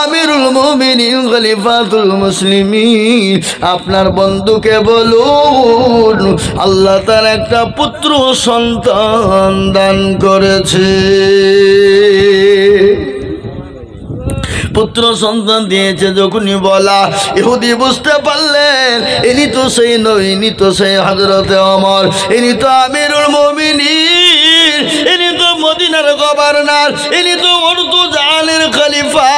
S1: আমিরুল মুমিনিন খলিফাতুল মুসলিমিন, আপনার বন্ধুকে বলুন আল্লাহ তার একটা পুত্র সন্তান দান করেছে। পুত্র সন্তান দিয়েছে যখনই বলা, ইহুদি বুঝতে পারলেন ইনি তো সেই নবী, ইনি তো সেই হযরতে ওমর, ইনি তো আমিরুল মুমিনিন, ইনি তো মদিনার গভর্নর, ইনি তো উর্দু জালের খলিফা।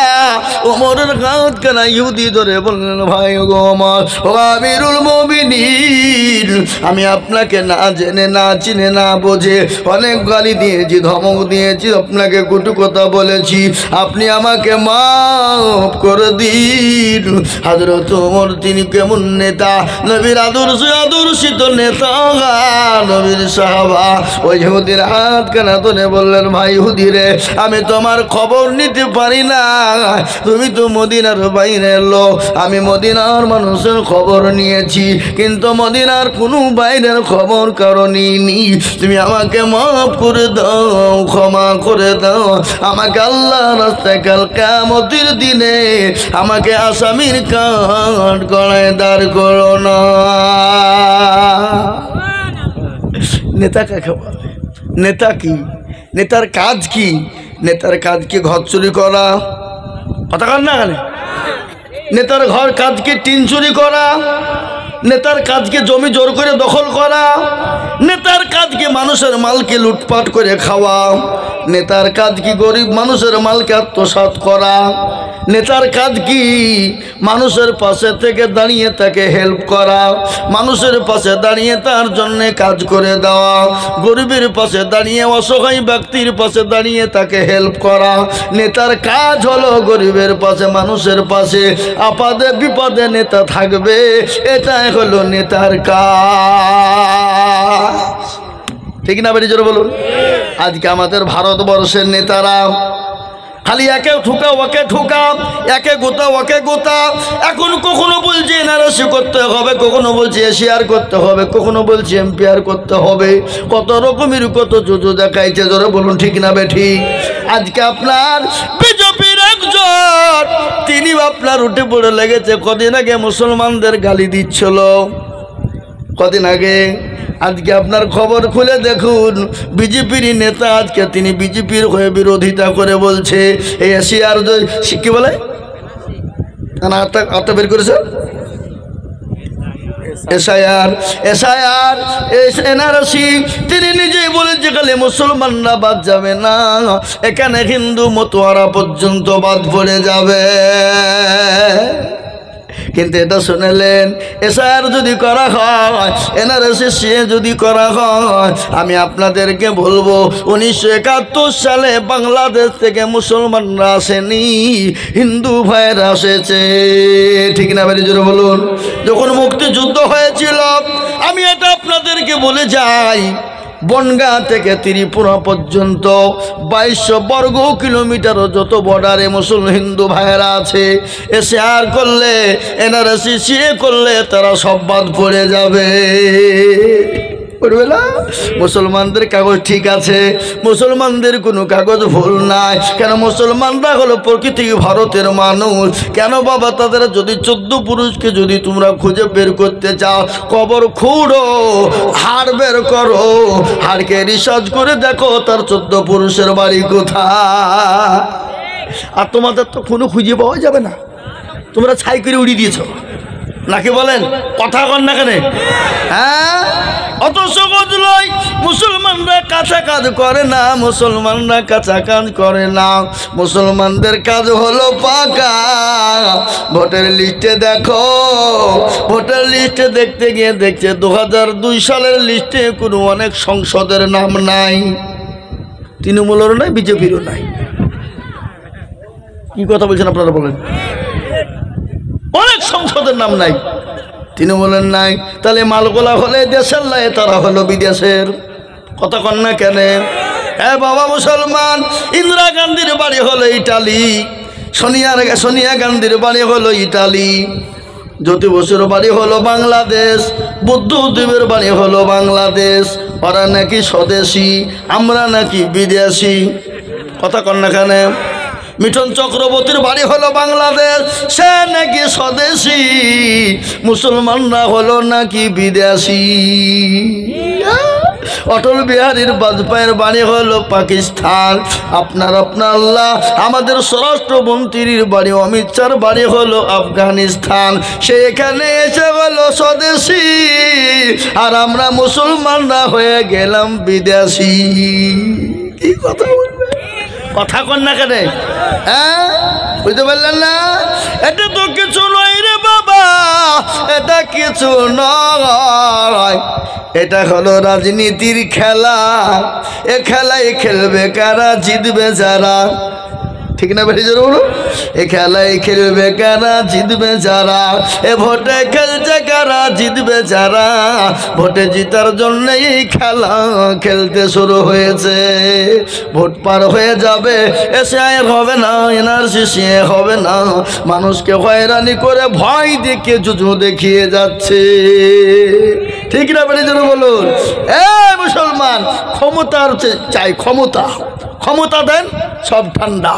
S1: ওমরের হাত কানা ইহুদি ধরে বললেন, ভাই গো ওমর, ও আমিরুল মুমিনিন, আমি আপনাকে না জেনে না চিনে না বোঝে অনেক গালি দিয়েছি, ধমক দিয়েছি, আপনাকে কটু কথা বলেছি, আপনি আমাকে মাফ করে দিন। হযরত ওমর তিনি কেমন নেতা, নবীর আদর্শিত নেতা, নবীর সাহাবা। ওই ইহুদির হাত কানা ধরে বললেন, ভাই ইহুদি রে, আমি তোমার খবর নিতে পারি না, তুমি তো মদিনার বাইরের লোক, আমি মদিনার মানুষের খবর নিয়েছি, কিন্তু মদিনার কোনো বাইরের খবর কারো নিইনি, তুমি আমাকে মাফ করে দাও, ক্ষমা করে দাও, আমাকে আল্লাহ রাস্তায় কাল কিয়ামতের দিনে আমাকে আসামির কাঠ গলায় দাঁড় করো না। নেতা কাকে বলে? নেতা কি? নেতার কাজ কি? নেতার কাজ কি ঘর চুরি করা? কথা কন না কেন? নেতার ঘর কাজ কি টিন চুরি করা? নেতার কাজকে জমি জোর করে দখল করা? নেতার কাজ কি মানুষের মালকে লুটপাট করে খাওয়া? নেতার কাজ কি গরিব মানুষের মালকে আত্মসাৎ করা? নেতার কাজ কি মানুষের পাশে থেকে দাঁড়িয়ে তাকে হেল্প করা, মানুষের পাশে দাঁড়িয়ে তার জন্য কাজ করে দেওয়া, গরিবের পাশে দাঁড়িয়ে অসহায় ব্যক্তির পাশে দাঁড়িয়ে তাকে হেল্প করা। নেতার কাজ হলো গরিবের পাশে, মানুষের পাশে, আপদে বিপদে নেতা থাকবে, এটাই হলো নেতার কাজ। ঠিক না বেরিয়ে জোরে বলুন? আজকে আমাদের ভারতবর্ষের নেতারা খালি একে ঠুকা ওকে ঠুকা, একে গোতা ওকে গোতা। এখন কখনো বলছে এনআরসি করতে হবে, কখনো বলছে এশিয়ার করতে হবে, কখনো বলছে এমপিআর করতে হবে, কত রকমের কত জুজু দেখাইছে। জোরে বলুন ঠিক না বেঠিক? আজকে আপনার বিজেপির একজন তিনি আপনার উঠে পড়ে লেগেছে, কদিন আগে মুসলমানদের গালি দিচ্ছিল, কদিন আগে। আজকে আপনার খবর খুলে দেখুন, বিজেপির নেতা আজকে তিনি বিজেপির হয়ে বিরোধিতা করে বলছে এই এশিয়ার কি বলে আত্মা বের করেছে এনআরসি, তিনি নিজেই বলেছে খালি মুসলমানরা বাদ যাবে না, এখানে হিন্দু মতোয়ারা পর্যন্ত বাদ পড়ে যাবে। কিন্তু এটা শুনেলেন, এসআর যদি করা হয়, এনআরসি যদি করা হয়, আমি আপনাদেরকে বলবো 1971 সালে বাংলাদেশ থেকে মুসলমানরা আসেনি, হিন্দু ভাইয়েরা এসেছে। ঠিক না বেরিয়ে জোরে বলুন? যখন মুক্তিযুদ্ধ হয়েছিল, আমি এটা আপনাদেরকে বলে যাই, বনগাঁ থেকে ত্রিপুরা পর্যন্ত 2200 বর্গ কিলোমিটারও যত বর্ডারে মুসলমান হিন্দু ভাইয়েরা আছে, এসআর করলে এনআরসি সিএ করলে তারা সব বাদ পড়ে যাবে। মুসলমানদের কাগজ ঠিক আছে, মুসলমানদের কোনো কাগজ ভুল নাই। কেন? মুসলমানরা হলো প্রকৃতি ভারতের মানুষ। কেন বাবা? তাদের যদি 14 পুরুষকে যদি তোমরা খুঁজে বের করতে চাও, কবর খুঁড়ো, হাড় বের করো, হাড়কে রিসার্চ করে দেখো তার 14 পুরুষের বাড়ি কোথায়। আর তোমাদের তো কোনো খুঁজে পাওয়া যাবে না, তোমরা ছাই করে উড়িয়ে দিয়েছ নাকি বলেন? কথা কন না কেন? হ্যাঁ, অত সহজ নয়। মুসলমানরা কাঁচা কাজ করে না, মুসলমানরা কাঁচা কাজ করে না, মুসলমানদের কাজ হলো পাকা। ভোটার লিস্টে দেখো, ভোটার লিস্টে দেখতে গিয়ে দেখছে 2002 সালের লিস্টে কোনো অনেক সংসদের নাম নাই, তৃণমূলেরও নাই, বিজেপিরও নাই। কি কথা বলছেন আপনারা বলেন? অনেক সংসদের নাম নাই, তৃণমূলের নাই। তাহলে মালগোলা হলে দেশের লাই, তারা হলো বিদেশের। কথা কন না কেন? হ্যাঁ বাবা মুসলমান, ইন্দিরা গান্ধীর বাড়ি হলো ইটালি, সোনিয়া গান্ধীর বাড়ি হলো ইটালি, জ্যোতি বসুর বাড়ি হলো বাংলাদেশ, বুদ্ধদেবের বাড়ি হলো বাংলাদেশ। ওরা নাকি স্বদেশী, আমরা নাকি বিদেশি। কথা কন না কেন? মিঠুন চক্রবর্তীর বাড়ি হলো বাংলাদেশ, সে নাকি স্বদেশী, মুসলমানরা হলো নাকি বিদেশি। অটল বিহারীর বাজপেয়ীর বাড়ি হলো পাকিস্তান, আপনার আল্লাহ আমাদের স্বরাষ্ট্রমন্ত্রীর বাড়ি অমিত শাহর বাড়ি হলো আফগানিস্তান। সেখানে এসে হলো স্বদেশী, আর আমরা মুসলমানরা হয়ে গেলাম বিদেশি। কি কথা বলবে, কথা কন না কেন? হ্যাঁ, বুঝতে পারলেন না? এটা তো কিছু নয় রে বাবা, এটা কিছু নয়, এটা হলো রাজনীতির খেলা। এ খেলায় খেলবে কারা, জিতবে যারা। ঠিক না বেশি জোরে বলো? এ খেলায় খেলবে কারা, জিতবে যারা। এ ভোটে খেলছে কারা, জিতবে যারা। ভোটে জিতার জন্য এই খেলা খেলতে শুরু হয়েছে। ভোট পার হয়ে যাবে, এসআই হবে না, এনআরসি হবে না, মানুষকে হয়রানি করে ভয় দেখে জুজু দেখিয়ে যাচ্ছে। ঠিক না বেশি জোরে বলুন? এ মুসলমান, ক্ষমতার চাই, ক্ষমতা, ক্ষমতা দেন সব ঠান্ডা।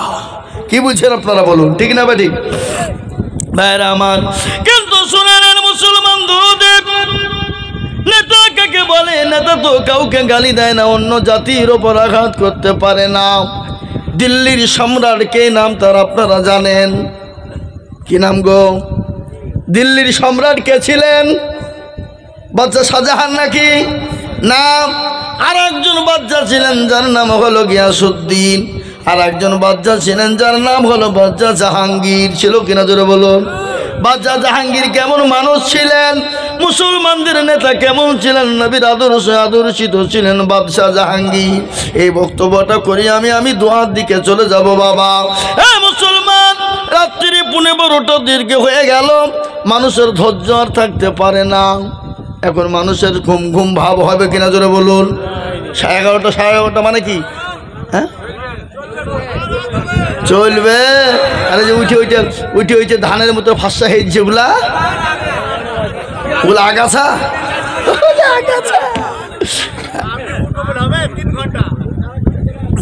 S1: কি বুঝছেন আপনারা বলুন? ঠিক না বেঠিক ভাইরা আমার? কিন্তু শুনেন মুসলমান দুরুদের, নেতা কাকে বলে? নেতা তো কাউকে গালি দেয় না, অন্য জাতির ওপর আঘাত করতে পারে না। দিল্লির সম্রাট কে নাম তার আপনারা জানেন? কি নাম গো? দিল্লির সম্রাট কে ছিলেন? বাদশা শাহজাহান নাকি? না, আর একজন বাদশা ছিলেন যার নাম হলো গিয়াসউদ্দিন, আর একজন বাদশা ছিলেন যার নাম হলো বাদশা জাহাঙ্গীর। ছিল কিনা জোরে বলুন? বাদশা জাহাঙ্গীর কেমন মানুষ ছিলেন? মুসলমানদের নেতা কেমন ছিলেন? নবীর আদর্শে আদর্শিত ছিলেন বাদশা জাহাঙ্গীর। এই বক্তব্যটা করি আমি দোয়ার দিকে চলে যাব বাবা। হ্যাঁ মুসলমান, রাত্রি 12টা দীর্ঘ হয়ে গেল, মানুষের ধৈর্য আর থাকতে পারে না। এখন মানুষের ঘুম ঘুম ভাব হবে কিনা জোরে বলুন? 11:30 11:30 মানে কি? হ্যাঁ চলবে? আরে যে উঠে উঠে ধানের মতো ফাঁসা হয়েছে ওগুলা, ওগুলা আগাছা।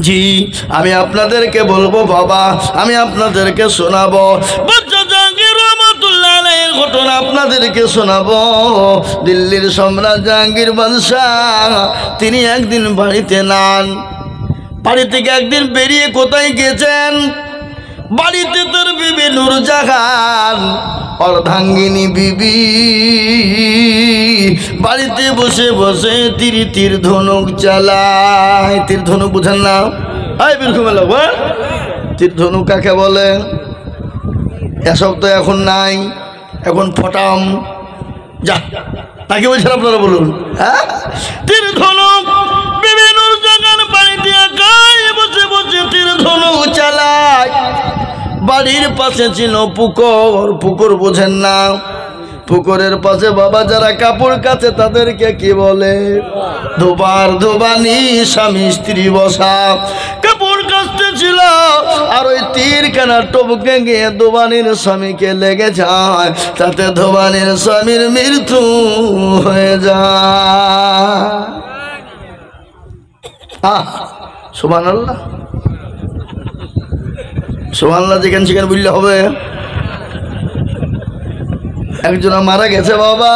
S1: জি, আমি আপনাদেরকে বলবো বাবা, আমি আপনাদেরকে শোনাবো ঘটনা, আপনাদেরকে শোনাবো। দিল্লির সম্রাট জাহাঙ্গীর বাদশাহ তিনি একদিন বাড়িতে নান। বাড়ি থেকে একদিন বেরিয়ে কোথায় গেছেন? বাড়িতে তোর বিবি নূরজাহান অর্ধাঙ্গিনী বিবি বাড়িতে বসে বসে তীর ধনুক চালায়। তীর ধনুক বুঝেন না? এই বিরকম লাগবে। তীর ধনুক কাকে বলে? এসব তো এখন নাই, এখন ফটাম যা, তাকে বলছেন আপনারা বলুন? হ্যাঁ, তীর ধনুক বিবি নূরজাহান বাড়িতে একাই বসে বসে তীর ধনুক চালায়। বাড়ির পাশে ছিল পুকুর। পুকুর বোঝেন না? পুকুরের পাশে বাবা যারা কাপড় কাচে তাদেরকে কি বলে? ধোবার ধোবানি, স্বামী স্ত্রী বসা। কাপড় কাচতে ছিল, আর ওই তীর কেনা টপকে গিয়ে ধোবানির স্বামীকে লেগে যায়, তাতে ধোবানির স্বামীর মৃত্যু হয়ে যায়। সুবহানাল্লাহ, সুবহানাল্লাহ। যেখানে সেখানে বললে হবে। একজন মারা গেছে বাবা,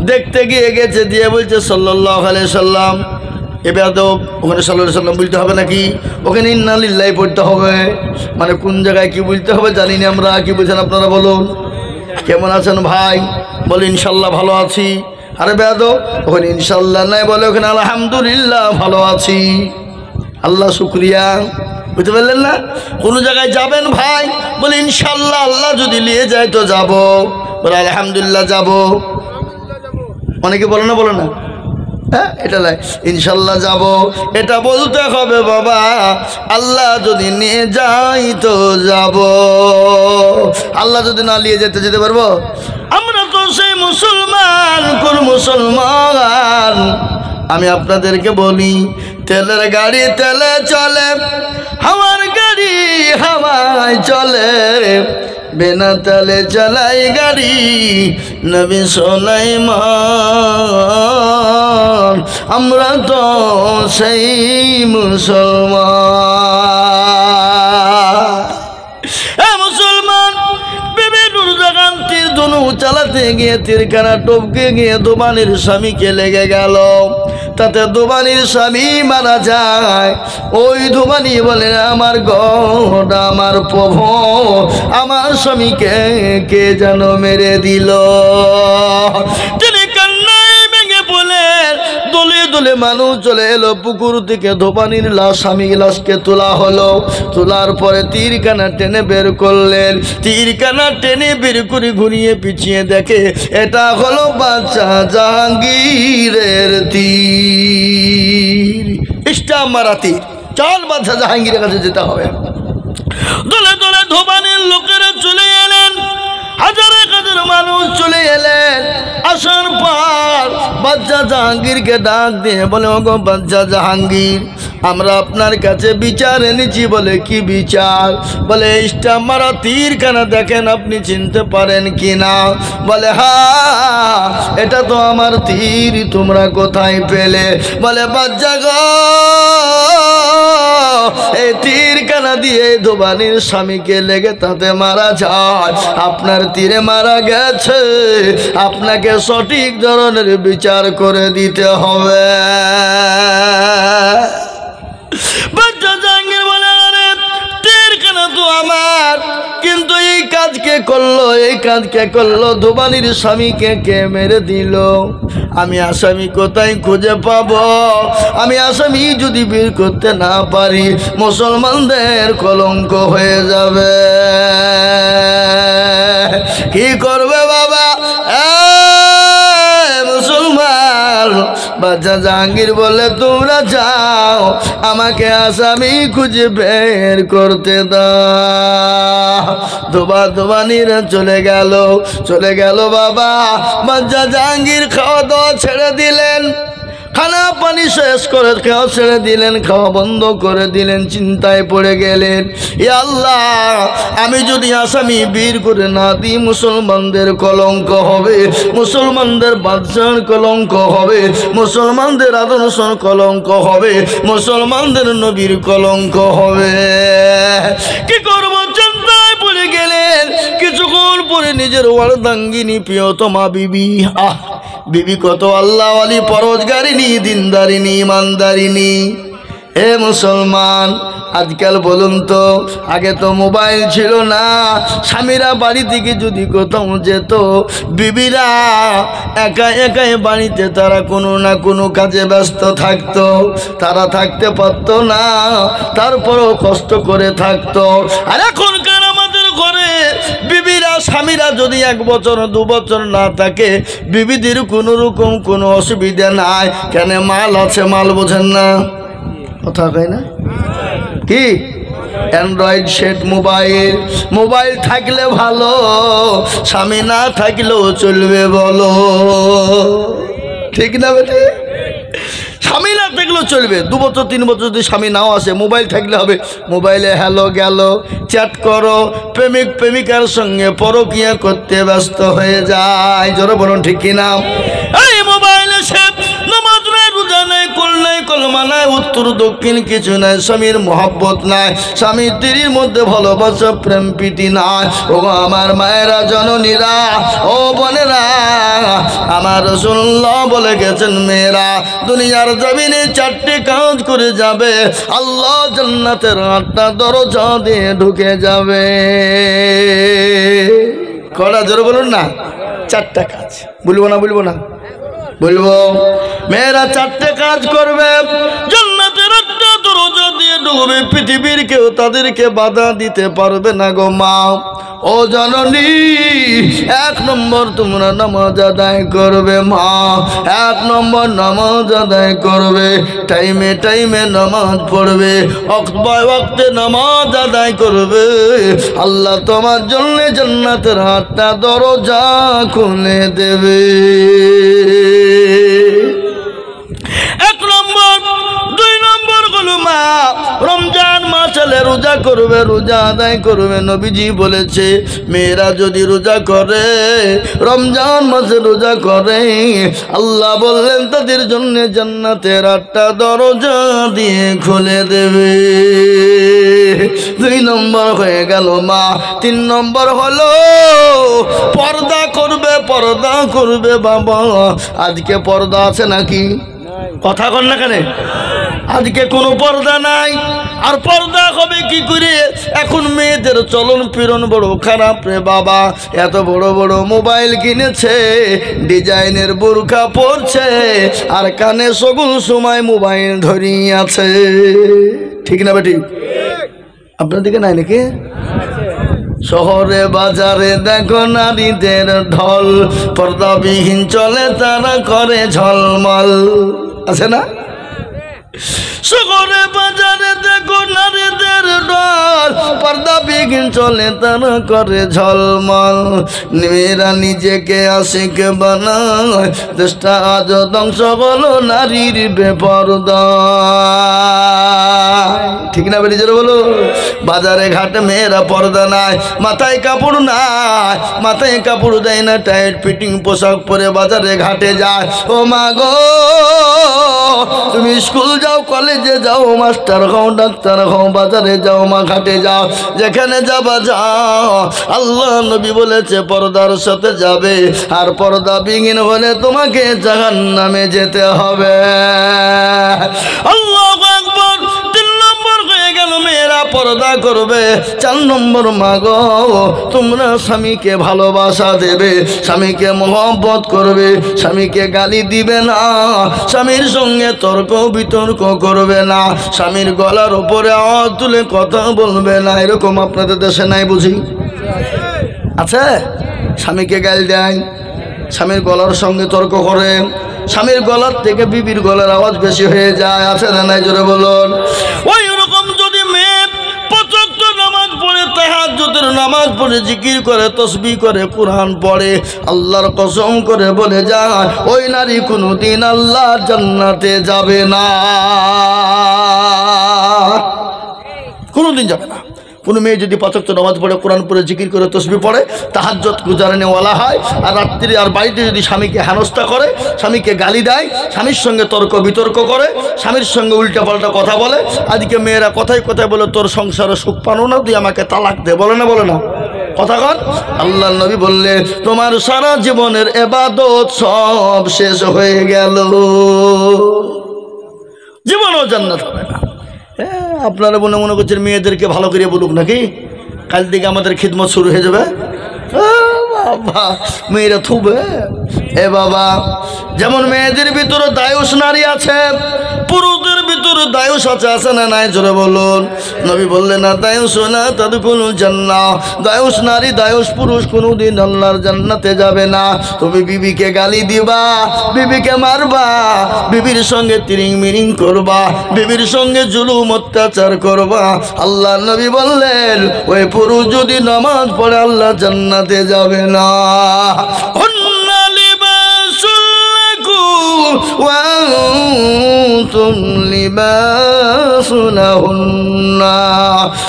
S1: দেখতে গিয়ে গেছে, দিয়ে বলছে সাল্লাল্লাহু আলাইহি সাল্লাম। এবার তো ওখানে সাল্লাল্লাহু আলাইহি সাল্লাম বলতে হবে নাকি? ওখানে ইন্না লিল্লাহি পড়তে হবে। মানে কোন জায়গায় কি বলতে হবে জানি না আমরা। কি বলছেন আপনারা বলুন? কেমন আছেন ভাই? বলে ইনশাল্লাহ ভালো আছি। আরে বেয়াদ, ওখানে ইনশাল্লাহ নাই, বলে ওখানে আলহামদুলিল্লাহ ভালো আছি। আল্লাহ শুক্রিয়া। বুঝতে পারলেন না? কোনো জায়গায় যাবেন ভাই, বলে ইনশাল্লাহ আল্লাহ যদি নিয়ে যায় তো যাব, বলে আলহামদুলিল্লাহ যাব। অনেকে বলে না, বলে না? হ্যাঁ, এটা লাই ইনশাল্লাহ যাব, এটা বলতে হবে বাবা। আল্লাহ যদি নিয়ে যাই তো যাব, আল্লাহ যদি না নিয়ে যেতে যেতে পারবো? আমরা তো সেই মুসলমান। কোন মুসলমান? আমি আপনাদেরকে বলি, তেলের গাড়ি তেলে চলে, হাওয়ার গাড়ি হাওয়ায় চলে, বিনা তেলে চালাই গাড়ি নবী সুলাইমান। আমরা তো সেই মুসলমান। মুসলমান বিবি নূরজাহান তীর ধনুক চালাতে গিয়ে তীরখানা টপকে গিয়ে দোবানির স্বামীকে লেগে গেল, তাতে দোবানির স্বামী মারা যায়। ওই দোবানি বলেন, আমার গড, আমার প্রভু, আমার স্বামীকে কে যেন মেরে দিল। তিনি কান্নায় ভেঙে বলেন, দলে দলে মানুষ চলে এলো পুকুর থেকে দোবানির লাশ, স্বামী লাশকে তোলা হলো। তোলার পরে তীরখানা টেনে বের করলেন। তীরখানা টেনে বের করে ঘুরিয়ে পিছিয়ে দেখে এটা হলো বাচ্চা জাহাঙ্গীরের তীর, স্টাম্প মারা তীর। চল বাচ্চা জাহাঙ্গীরের কাছে যেতে হবে। দলে দলে দোবানির লোকেরা চলে এলেন, হাজার হাজার মানুষ চলে এলেন। আসার পর বাচ্চা জাহাঙ্গীরকে ডাক দিয়ে বলে, ওগো বাচ্চা জাহাঙ্গীর, আমরা আপনার কাছে বিচার এনেছি। বলে, কি বিচার? বলে, স্টাম্প মারা তীরখানা দেখেন, আপনি চিনতে পারেন কি না? বলে, হ্যাঁ, এটা তো আমার তীর, তোমরা কোথায় পেলে? বলে, বাচ্চা গো, এই তীরখানা দিয়ে দোবানির স্বামীকে লেগে তাতে মারা যায়, আপনার তীরে মারা গেছে, আপনাকে সঠিক ধরনের বিচার করে দিতে হবে। বাচ্চা জাহাঙ্গীর বলে, আরে তীরখানা তো আমার, কিন্তু এই কাজ কে করলো? এই কাজ কে করলো? দোবানির স্বামীকে কে মেরে দিল? আমি আসামি কোথায় খুঁজে পাবো? আমি আসামি যদি বের করতে না পারি, মুসলমানদের কলঙ্ক হয়ে যাবে। কি করবে বাবা? মুসলমান। বাচ্চা জাহাঙ্গীর বলে, তোমরা যাও, আমাকে আসামি খুঁজে বের করতে দাও। দোবানিরা চলে গেল বাবা। বাচ্চা জাহাঙ্গীর খাওয়া দাওয়া ছেড়ে দিলেন, খানা পানি শেষ করে খাওয়া ছেড়ে দিলেন, খাওয়া বন্ধ করে দিলেন। চিন্তায় পড়ে গেলেন, ইয়া আল্লাহ, আমি যদি আসামি বীর করে না দিই, মুসলমানদের কলঙ্ক হবে, মুসলমানদের বাদশার কলঙ্ক হবে, মুসলমানদের আদর্শের কলঙ্ক হবে, মুসলমানদের নবীর কলঙ্ক হবে। কি করব? চিন্তায় পড়ে গেলেন। কিছুক্ষণ পরে নিজের ওয়ার্দাঙ্গিনী প্রিয়তমা বিবি, বিবি কত আল্লাহ ওয়ালি, পরোজগারিনী, দিনদারিনী, ইমানদারিনী। হে মুসলমান, আজকাল বলুন তো, আগে তো মোবাইল ছিল না। স্বামীরা বাড়ি থেকে যদি কোথাও যেত, বিবিরা একা একাই বাড়িতে তারা কোনো না কোনো কাজে ব্যস্ত থাকতো, তারা থাকতে পারতো না, তারপরও কষ্ট করে থাকতো। আর এখনকার আমাদের ঘরে বিবিরা, স্বামীরা যদি 1 বছর 2 বছর না থাকে, বিবিদের কোনো রকম কোনো অসুবিধা নাই। কেন? মাল আছে, মাল বোঝেন না? কথা কয় না কি? অ্যান্ড্রয়েড সেট মোবাইল থাকলে ভালো, স্বামী না থাকলেও চলবে, বলো ঠিক না বেটে? স্বামী না থাকলেও চলবে। 2 বছর 3 বছর যদি স্বামী নাও আসে, মোবাইল থাকলে হবে। মোবাইলে হ্যালো গেল, চ্যাট করো, প্রেমিক প্রেমিকার সঙ্গে পরকিয়া করতে ব্যস্ত হয়ে যায়। জোরে বলুন ঠিক কিনা? এই মোবাইলে সে নামাজ নাই, রোজা নাই, কুল নাই, কলমা নাই, উত্তর দক্ষিণ কিছু নাই, স্বামীর মহব্বত নাই, স্বামী স্ত্রীর মধ্যে ভালোবাসা প্রেম প্রীতি নাই। ও আমার মায়েরা, জননীরা, ও বোনেরা, আমার রাসূলুল্লাহ বলে গেছেন, মেয়েরা দুনিয়ার জমিনে 4টে কাজ করে যাবে, আল্লাহ জান্নাতের 8টা দরজা দিয়ে ঢুকে যাবে। কটা? জোরে বলুন না। 4টা কাজ। বলবো না? বলবো। মেয়েরা 4টে কাজ করবে, জান্নাতের 8টা দরজা দিয়ে ঢুকবে, পৃথিবীর কেউ তাদেরকে বাধা দিতে পারবে না গো মা। ও জননী, 1 নম্বর তোমরা নামাজ আদায় করবে মা। 1 নম্বর নামাজ আদায় করবে, টাইমে টাইমে নামাজ পড়বে, ওয়াক্তে নামাজ আদায় করবে। আল্লাহ তোমার জন্য জান্নাতের 8টা দরজা খুলে দেবে। 1 নম্বর। 2 নম্বর হলো মা, রমজান মাস এলে রোজা করবে, রোজা আদায় করবে। নবীজি বলেছে মেয়েরা যদি রোজা করে, রমজান মাসে রোজা করে, আল্লাহ বললেন তাদের জন্য জান্নাতের 8টা দরজা দিয়ে খুলে দেবে। 2 নম্বর হয়ে গেল মা। 3 নম্বর হলো পর্দা করবে, পর্দা করবে। বাবা আজকে পর্দা আছে নাকি? কথা কন না কেন? আজকে কোনো পর্দা নাই। আর পর্দা হবে কি করে? এখন মেয়েদের চলন ফিরন বড় খারাপ রে বাবা। এত বড় বড় মোবাইল কিনেছে, ডিজাইনের বোরকা পরছে, আর কানে সকল সময় মোবাইল ধরিয়ে আছে। ঠিক না বেটি? আপনার দিকে নাই নাকি? শহরে বাজারে দেখো নারীদের ঢল, পর্দাবিহীন চলে তারা করে ঝলমল। আছে না? শহরে বাজারে দেখো নারীদের ঢল, পর্দাবিহীন চলে তারা করে ঝলমল। মেয়েরা নিজেকে আশিক বানায়, দেশটা আজ ধ্বংস হলো নারীর বেপরদা। ঠিক না বেরিয়ে যাবে? বলো বাজারে ঘাটে মেয়েরা পর্দা নাই, মাথায় কাপড় নাই, মাথায় কাপড় দেয় না, টাইট ফিটিং পোশাক পরে বাজারে ঘাটে যায়। ও মা গো, তুমি স্কুল যাও, কলেজে যাও, মাস্টার হও, ডাক্তার হও, বাজারে যাও, মা ঘাটে যাও, যেখানে যাবা যাও। আল্লাহ নবী বলেছে পর্দার সাথে যাবে, আর পর্দা বিহীন হলে তোমাকে জাহান্নামে যেতে হবে। আল্লাহু আকবার। 3 নম্বর হয়ে গেল মেয়েরা পর্দা করবে। 4 নম্বর মা গো, তোমরা স্বামীকে ভালোবাসা দেবে, স্বামীকে মহব্বত করবে, স্বামীকে গালি দিবে না, স্বামীর সঙ্গে তর্ক বিতর্ক করবে না, স্বামীর গলার উপরে আওয়াজ তুলে কথা বলবে না। এরকম আপনাদের দেশে নাই বুঝি? আছে? স্বামীকে গালি দেয়, স্বামীর গলার সঙ্গে তর্ক করে, স্বামীর গলার থেকে বিবির গলার আওয়াজ বেশি হয়ে যায়। আছে না নাই? জোরে বলুন। ওই রকম যদি মেয়ে 5 ওয়াক্ত নামাজ পড়ে, তাহাজ্জুদের নামাজ পড়ে, জিকির করে, তাসবিহ করে, কোরআন পড়ে, আল্লাহর কসম করে বলে যায় ওই নারী কোনোদিন আল্লাহর জান্নাতে যাবে না, কোনোদিন যাবে না। কোনো মেয়ে যদি 5 ওয়াক্ত নামাজ পড়ে, কোরআন পড়ে, জিকির করে, তাসবিহ পড়ে, তাহাজ্জুদ গুজারনেওয়ালা হয়, আর রাত্রি আর বাড়িতে যদি স্বামীকে হেনস্থা করে, স্বামীকে গালি দেয়, স্বামীর সঙ্গে তর্ক বিতর্ক করে, স্বামীর সঙ্গে উল্টাপাল্টা কথা বলে, আজকে মেয়েরা কথায় কথায় বলে তোর সংসারে সুখ পানো না, তুই আমাকে তালাক দে, বলে না? বলে না? কথা কন। আল্লাহর নবী বললে তোমার সারা জীবনের ইবাদত সব শেষ হয়ে গেল, জীবনও জান্নাত হবে না। আপনারা মনে করছেন মেয়েদেরকে ভালো করে বলুক নাকি? কাল থেকে আমাদের খিদমত শুরু হয়ে যাবে। বাবা মেয়েরা থুবে। এ বাবা, যেমন মেয়েদের ভিতরে দায়ুস নারী আছে, পুরুষদের ভিতরে দায়ুস আছে। আছে না নাই? জোরে বলুন। নবী বললেন না দায়ুস না তাদখুলুল জান্নাহ, দায়ুস নারী দায়ুস পুরুষ কোনোদিন আল্লাহর জান্নাতে যাবে না। তুমি বিবিকে গালি দিবা, বিবিকে মারবা, বিবির সঙ্গে তিরিং মিরিং করবা, বিবির সঙ্গে জুলুম অত্যাচার করবা। আল্লাহ নবী বললেন ওই পুরুষ যদি নামাজ পড়ে আল্লাহ জান্নাতে যাবে না।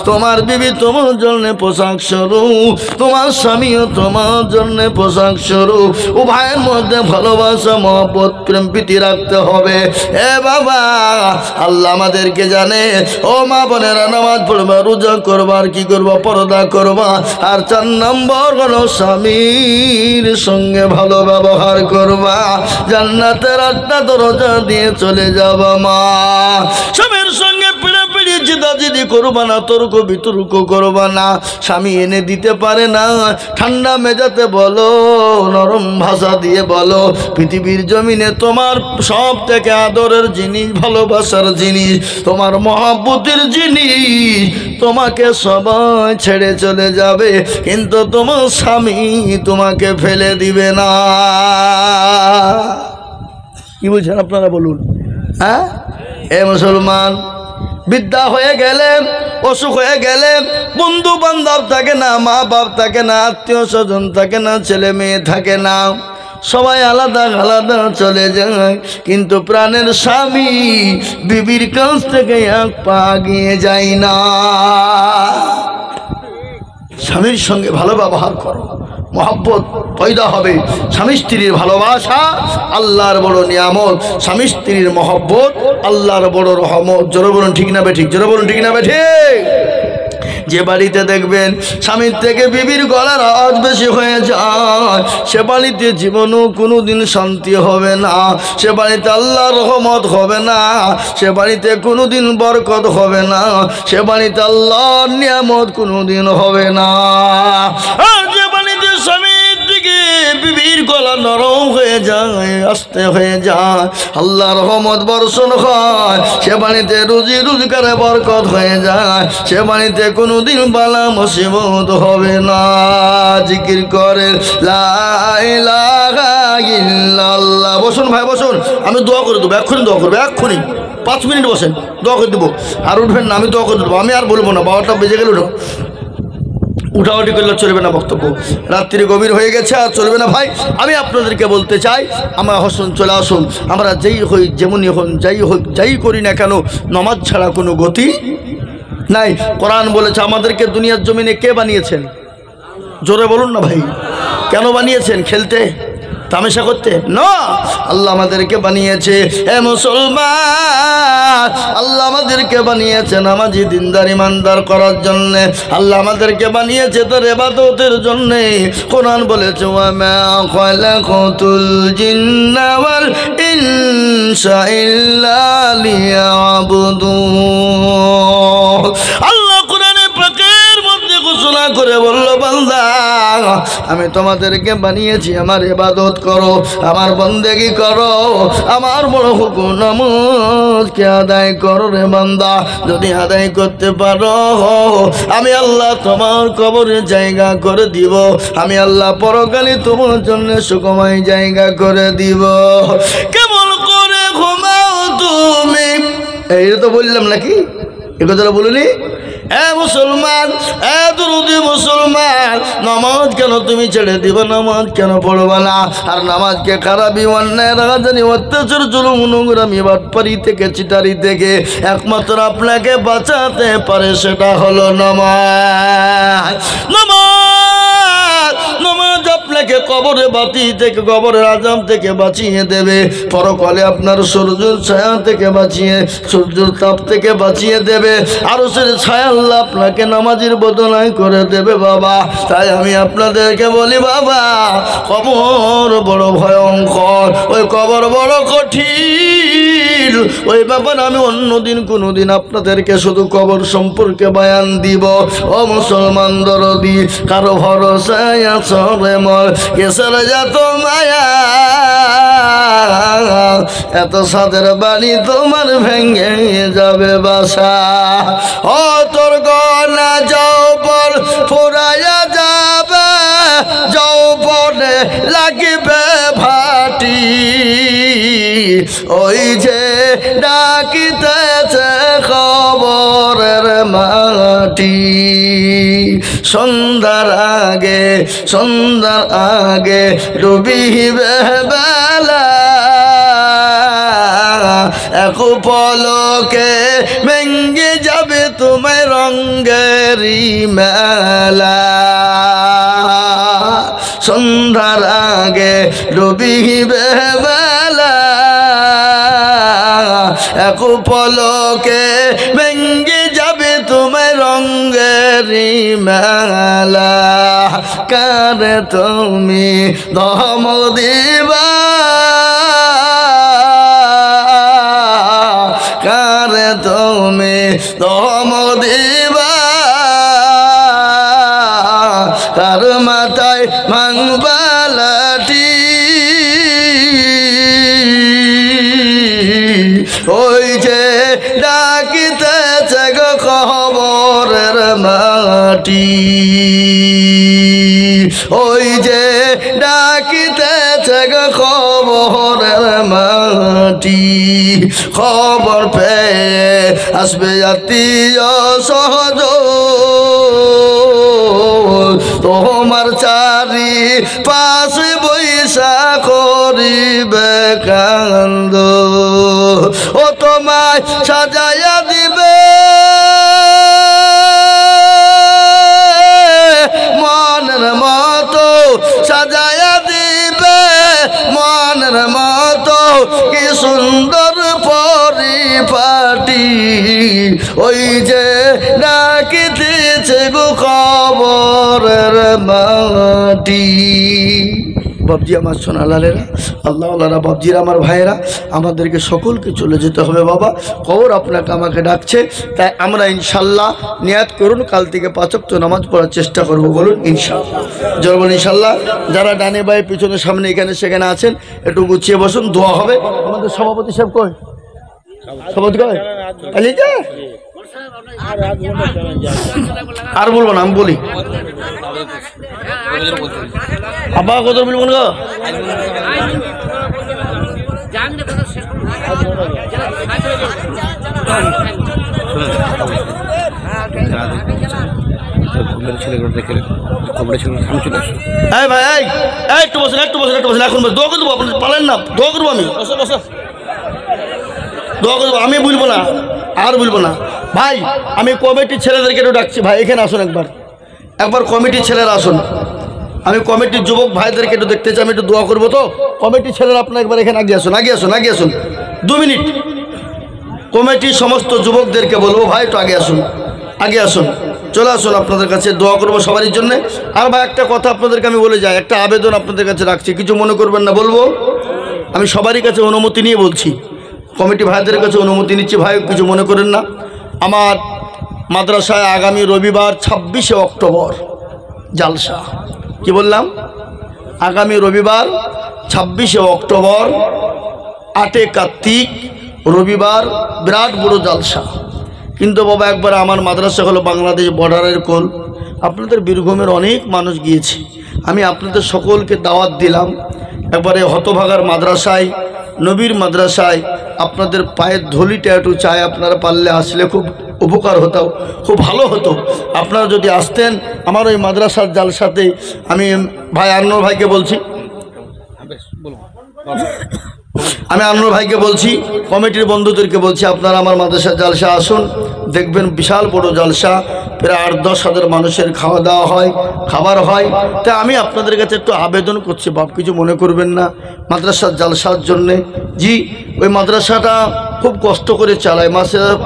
S1: তোমার বিবি তোমার জন্য পোশাক স্বরূপ, তোমার স্বামীও তোমার জন্য পোশাক স্বরূপ। উভয়ের মধ্যে ভালোবাসা, মহব্বত, প্রেম প্রীতি রাখতে হবে। এ বাবা, আল্লাহ আমাদেরকে জানে। ও মা বোনেরা, নামাজ পড়বা, রোজা করবা, আর কি করবা? পর্দা করবা। আর 4 নম্বর হলো স্বামীর সঙ্গে ভালো ব্যবহার করবা, জান্নাতের 8টা দরজা দিয়ে চলে যাবা। মা স্বামীর সঙ্গে পিড়াপিড়ি জিদাজিদি করবা না, তর্ক বিতর্ক করবা না। স্বামী এনে দিতে পারে না, ঠান্ডা মেজাতে বলো, নরম ভাষা দিয়ে বলো পৃথিবীর জমিনে তোমার সব থেকে আদরের জিনিস, ভালোবাসার জিনিস, তোমার মহব্বতের জিনিস, তোমাকে সবাই ছেড়ে চলে যাবে, কিন্তু তোমার স্বামী তোমাকে ফেলে দিবে না। কি বলছেন আপনারা বলুন? হ্যাঁ, এ মুসলমান, বিদ্যা হয়ে গেলে, অসুখ হয়ে গেলে, বন্ধু বান্ধব থাকে না, মা বাপ থাকে না, আত্মীয় স্বজন থাকে না, ছেলে মেয়ে থাকে না, সবাই আলাদা আলাদা চলে যায়, কিন্তু প্রাণের স্বামী বিবির কাছ থেকে এক পা এগিয়ে যায় না। স্বামীর সঙ্গে ভালো ব্যবহার করো, মহব্বত পয়দা হবে। স্বামী স্ত্রীর ভালোবাসা আল্লাহর বড় নিয়ামত, স্বামী স্ত্রীর মহব্বত আল্লাহর বড় রহমত। জোরে বলুন ঠিক না বেঠিক? জোরে বলুন ঠিক না বেঠিক? যে বাড়িতে দেখবেন স্বামীর থেকে বিবির গলার আওয়াজ বেশি হয়ে যায়, সে বাড়িতে জীবনও কোনোদিন শান্তি হবে না, সে বাড়িতে আল্লাহর রহমত হবে না, সে বাড়িতে কোনোদিন বরকত হবে না, সে বাড়িতে আল্লাহর নিয়ামত কোনোদিন হবে না। আর যে বাড়িতে স্বামীর দিকে বিবির গলা নরম হয়ে যায়, আস্তে হয়ে যায়, আল্লাহর রহমত বর্ষণ হয়, সে বাড়িতে রুজি রোজগারে বরকত হয়ে যায়, সে বাড়িতে কোনোদিন বালা মুসিবত হবে না। জিকির করে লা ইলাহা ইল্লাল্লাহ। বসুন ভাই বসুন, আমি দোয়া করে দেবো, এক্ষুনি দোয়া করবো, এক্ষুনি 5 মিনিট বসেন, দোয়া করে দেবো। আর উঠবেন না, আমি দোয়া করে দেবো, আমি আর বলবো না। 12টা বেজে গেল, উঠাউঠি করলে চলবে না, বক্তব্য রাত্রি গভীর হয়ে গেছে, আর চলবে না ভাই। আমি আপনাদেরকে বলতে চাই, আমার হসুন চলে আসুন, আমরা যেই হই যেমনই হন, যাই হোক যাই করি না কেন, নামাজ ছাড়া কোনো গতি নাই। কোরআন বলেছে আমাদেরকে দুনিয়ার জমিনে কে বানিয়েছেন? জোরে বলুন না ভাই। কেন বানিয়েছেন? খেলতে, তামাশা করতে না। আল্লাহ আমাদেরকে বানিয়েছে হে মুসলমান, আল্লাহ আমাদেরকে বানিয়েছে নামাজি দিনদার ইমানদার করার জন্য। আল্লাহ আমাদেরকে বানিয়েছে তার ইবাদতের জন্য। কোরআন বলেছে ওয়া মা খালাকাতুল জিন্না ওয়াল ইনসা ইল্লা লিয়াবুদুন। আল্লাহ কোরআনে পাকের মধ্যে ঘোষণা করে বলল, বান্দা আমি তোমাদেরকে বানিয়েছি আমার ইবাদত করো, আমার বন্দেগি করো, আমার বড় হুকুম নামাজকে আদায় করো রে বান্দা। যদি আদায় করতে পারো আমি আল্লাহ তোমার কবরে জায়গা করে দিব, আমি আল্লাহ পরকালে তোমার জন্য সুখময় জায়গা করে দিব। কেমন করে ঘুমাও তুমি? এইটা তো বললাম নাকি? এ কথাটা বলিনি? মুসলমান, দুরুদি মুসলমান, নামাজ কেন তুমি ছেড়ে দিবে? নামাজ কেন পড়বে না? আর নামাজকে খারাপি, অন্যায়, রাগাজানি, অত্যাচার, জুলুম, নোংরামি, বাটপারি থেকে, চিটারি থেকে একমাত্র আপনাকে বাঁচাতে পারে, সেটা হলো নামাজ। নামাজ নামাজ আপনাকে কবরে বাতি থেকে, কবরের আযাব থেকে বাঁচিয়ে দেবে, পরকালে আপনার সূর্যের ছায়া থেকে বাঁচিয়ে, সূর্যের তাপ থেকে বাঁচিয়ে দেবে, আরশের ছায়া আল্লাহ আপনাকে নামাজের বদলায় করে দেবে বাবা। তাই আমি আপনাদেরকে বলি বাবা, কবর বড় ভয়ঙ্কর, ওই কবর বড় কঠিন, ওই ব্যাপার আমি অন্যদিন কোনোদিন আপনাদেরকে শুধু কবর সম্পর্কে বয়ান দিব। ও মুসলমান দরদি, কারো ভরসায় আছো রে মর, কেসের যত মায়া, এত সাদের বাড়ি তোমার ভেঙে যাবে বাসা। ও তোর গনা যৌবন ফুরাইয়া যাবে, যৌবনে লাগিবে ভাটি, ওই যে ডাকিতেছে খবরের মাটি। সন্ধ্যার আগে, সন্ধ্যার আগে ডুবিবে বেলা, এক পলকে ভেঙে যাবে তোমার রঙ্গেরি মেলা। সন্ধ্যার আগে ডুবিবে বেলা, এক পলকে ভেঙে যাবে তোমার রঙ্গেরি মেলা। কারে তুমি দম দিবা, কারে তুমি দম দিবা, কার মাথায় ভাঙবা লাঠি, ওই যে ডাকিতেছে গো খবরের মাটি, ওই যে ডাকিতেছে গো খবরের মাটি। খবর পেয়ে আসবে আত্মীয় সহজ, তোমার চারি পাশ বৈশা করিবে কান্দ ও তোমায় সাজাইয়া দিবে মনের মতো সাজাইয়া দিবে মনের মতো কি সুন্দর পরিপাটি ওই যে ডাকিতেছে গো কবরের মাটি। বাবজি আমার সোনা লালেরা, আল্লাহ আল্লাহরা, বাবজিরা আমার ভাইয়েরা, আমাদেরকে সকলকে চলে যেতে হবে বাবা। কবর আপনাকে আমাকে ডাকছে, তাই আমরা ইনশাল্লাহ নিয়াত করুন কাল থেকে 5 ওয়াক্ত নামাজ পড়ার চেষ্টা করব। বলুন ইনশাল্লাহ, জোর বলুন ইনশাল্লাহ। যারা ডানে বায়ে পিছনে সামনে এখানে সেখানে আছেন একটু গুছিয়ে বসুন, দোয়া হবে। আমাদের সভাপতি সাহেব কই? সভাপতি কই? আলিজা আর বলবো না, আমি বলি আব্বা কত বলবো না ভাই। একটু বসেন, একটু বসেন, একটু বসেন। এখন দোয়া করবো, আপনি পালেন না, দোয়া করবো আমি, দোয়া করবো আমি, বলবো না আর বলবো না। ভাই আমি কমিটির ছেলেদেরকে একটু ডাকছি, ভাই এখানে আসুন একবার কমিটির ছেলেরা আসুন। আমি কমিটির যুবক ভাইদেরকে একটু দেখতে চাই, আমি একটু দোয়া করবো। তো কমিটির ছেলেরা আপনার একবার এখানে আগে আসুন, আগে আসুন, আগে আসুন 2 মিনিট। কমিটির সমস্ত যুবকদেরকে বলবো ভাই একটু আগে আসুন, আগে আসুন, চলে আসুন, আপনাদের কাছে দোয়া করবো সবারই জন্যে। আর ভাই একটা কথা আপনাদেরকে আমি বলে যাই, একটা আবেদন আপনাদের কাছে রাখছি, কিছু মনে করবেন না, বলবো। আমি সবারই কাছে অনুমতি নিয়ে বলছি, কমিটি ভাইদের কাছে অনুমতি নিচ্ছি, ভাই কিছু মনে করেন না। আমার মাদ্রাসায় আগামী রবিবার 26শে অক্টোবর জালসা। কি বললাম? আগামী রবিবার 26শে অক্টোবর 8 কার্তিক রবিবার বিরাট বড় জালসা। কিন্তু বাবা একবার আমার মাদ্রাসা হলো বাংলাদেশ বর্ডারের কোল, আপনাদের বীরভূমের অনেক মানুষ গিয়েছে, আমি আপনাদের সকলকে দাওয়াত দিলাম একবারে হতভাগার মাদ্রাসায়, নবীর মাদ্রাসায় আপনাদের পায়ের ধুলিটা একটু চাই, আপনারা পারলে আসলে খুব উপকার হতো, খুব ভালো হতো। আপনারা যদি আসতেন আমার ওই মাদ্রাসার জালসাতে। আমি ভাই আনোয়ার ভাইকে বলছি, আমি আনোয়ার ভাইকে বলছি, কমিটির বন্ধুদেরকে বলছি, আপনারা আমার মাদ্রাসার জালসা আসুন, দেখবেন বিশাল বড় জালসা, প্রায় 8-10 হাজার মানুষের খাওয়া দাওয়া হয়, খাবার হয়। তাই আমি আপনাদের কাছে একটু আবেদন করছি, বাপ কিছু মনে করবেন না, মাদ্রাসার জালসার জন্যে। জি ওই মাদ্রাসাটা খুব কষ্ট করে চালায়,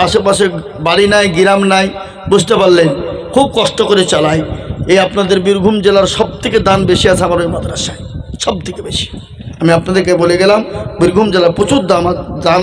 S1: আশেপাশে বাড়ি নাই, গ্রাম নাই, বুঝতে পারলেন, খুব কষ্ট করে চালায়। এই আপনাদের বীরভূম জেলার সবথেকে দান বেশি আছে আমার ওই মাদ্রাসায়, সবথেকে বেশি। আমি আপনাদেরকে বলে গেলাম বীরভূম জেলার প্রচুর দান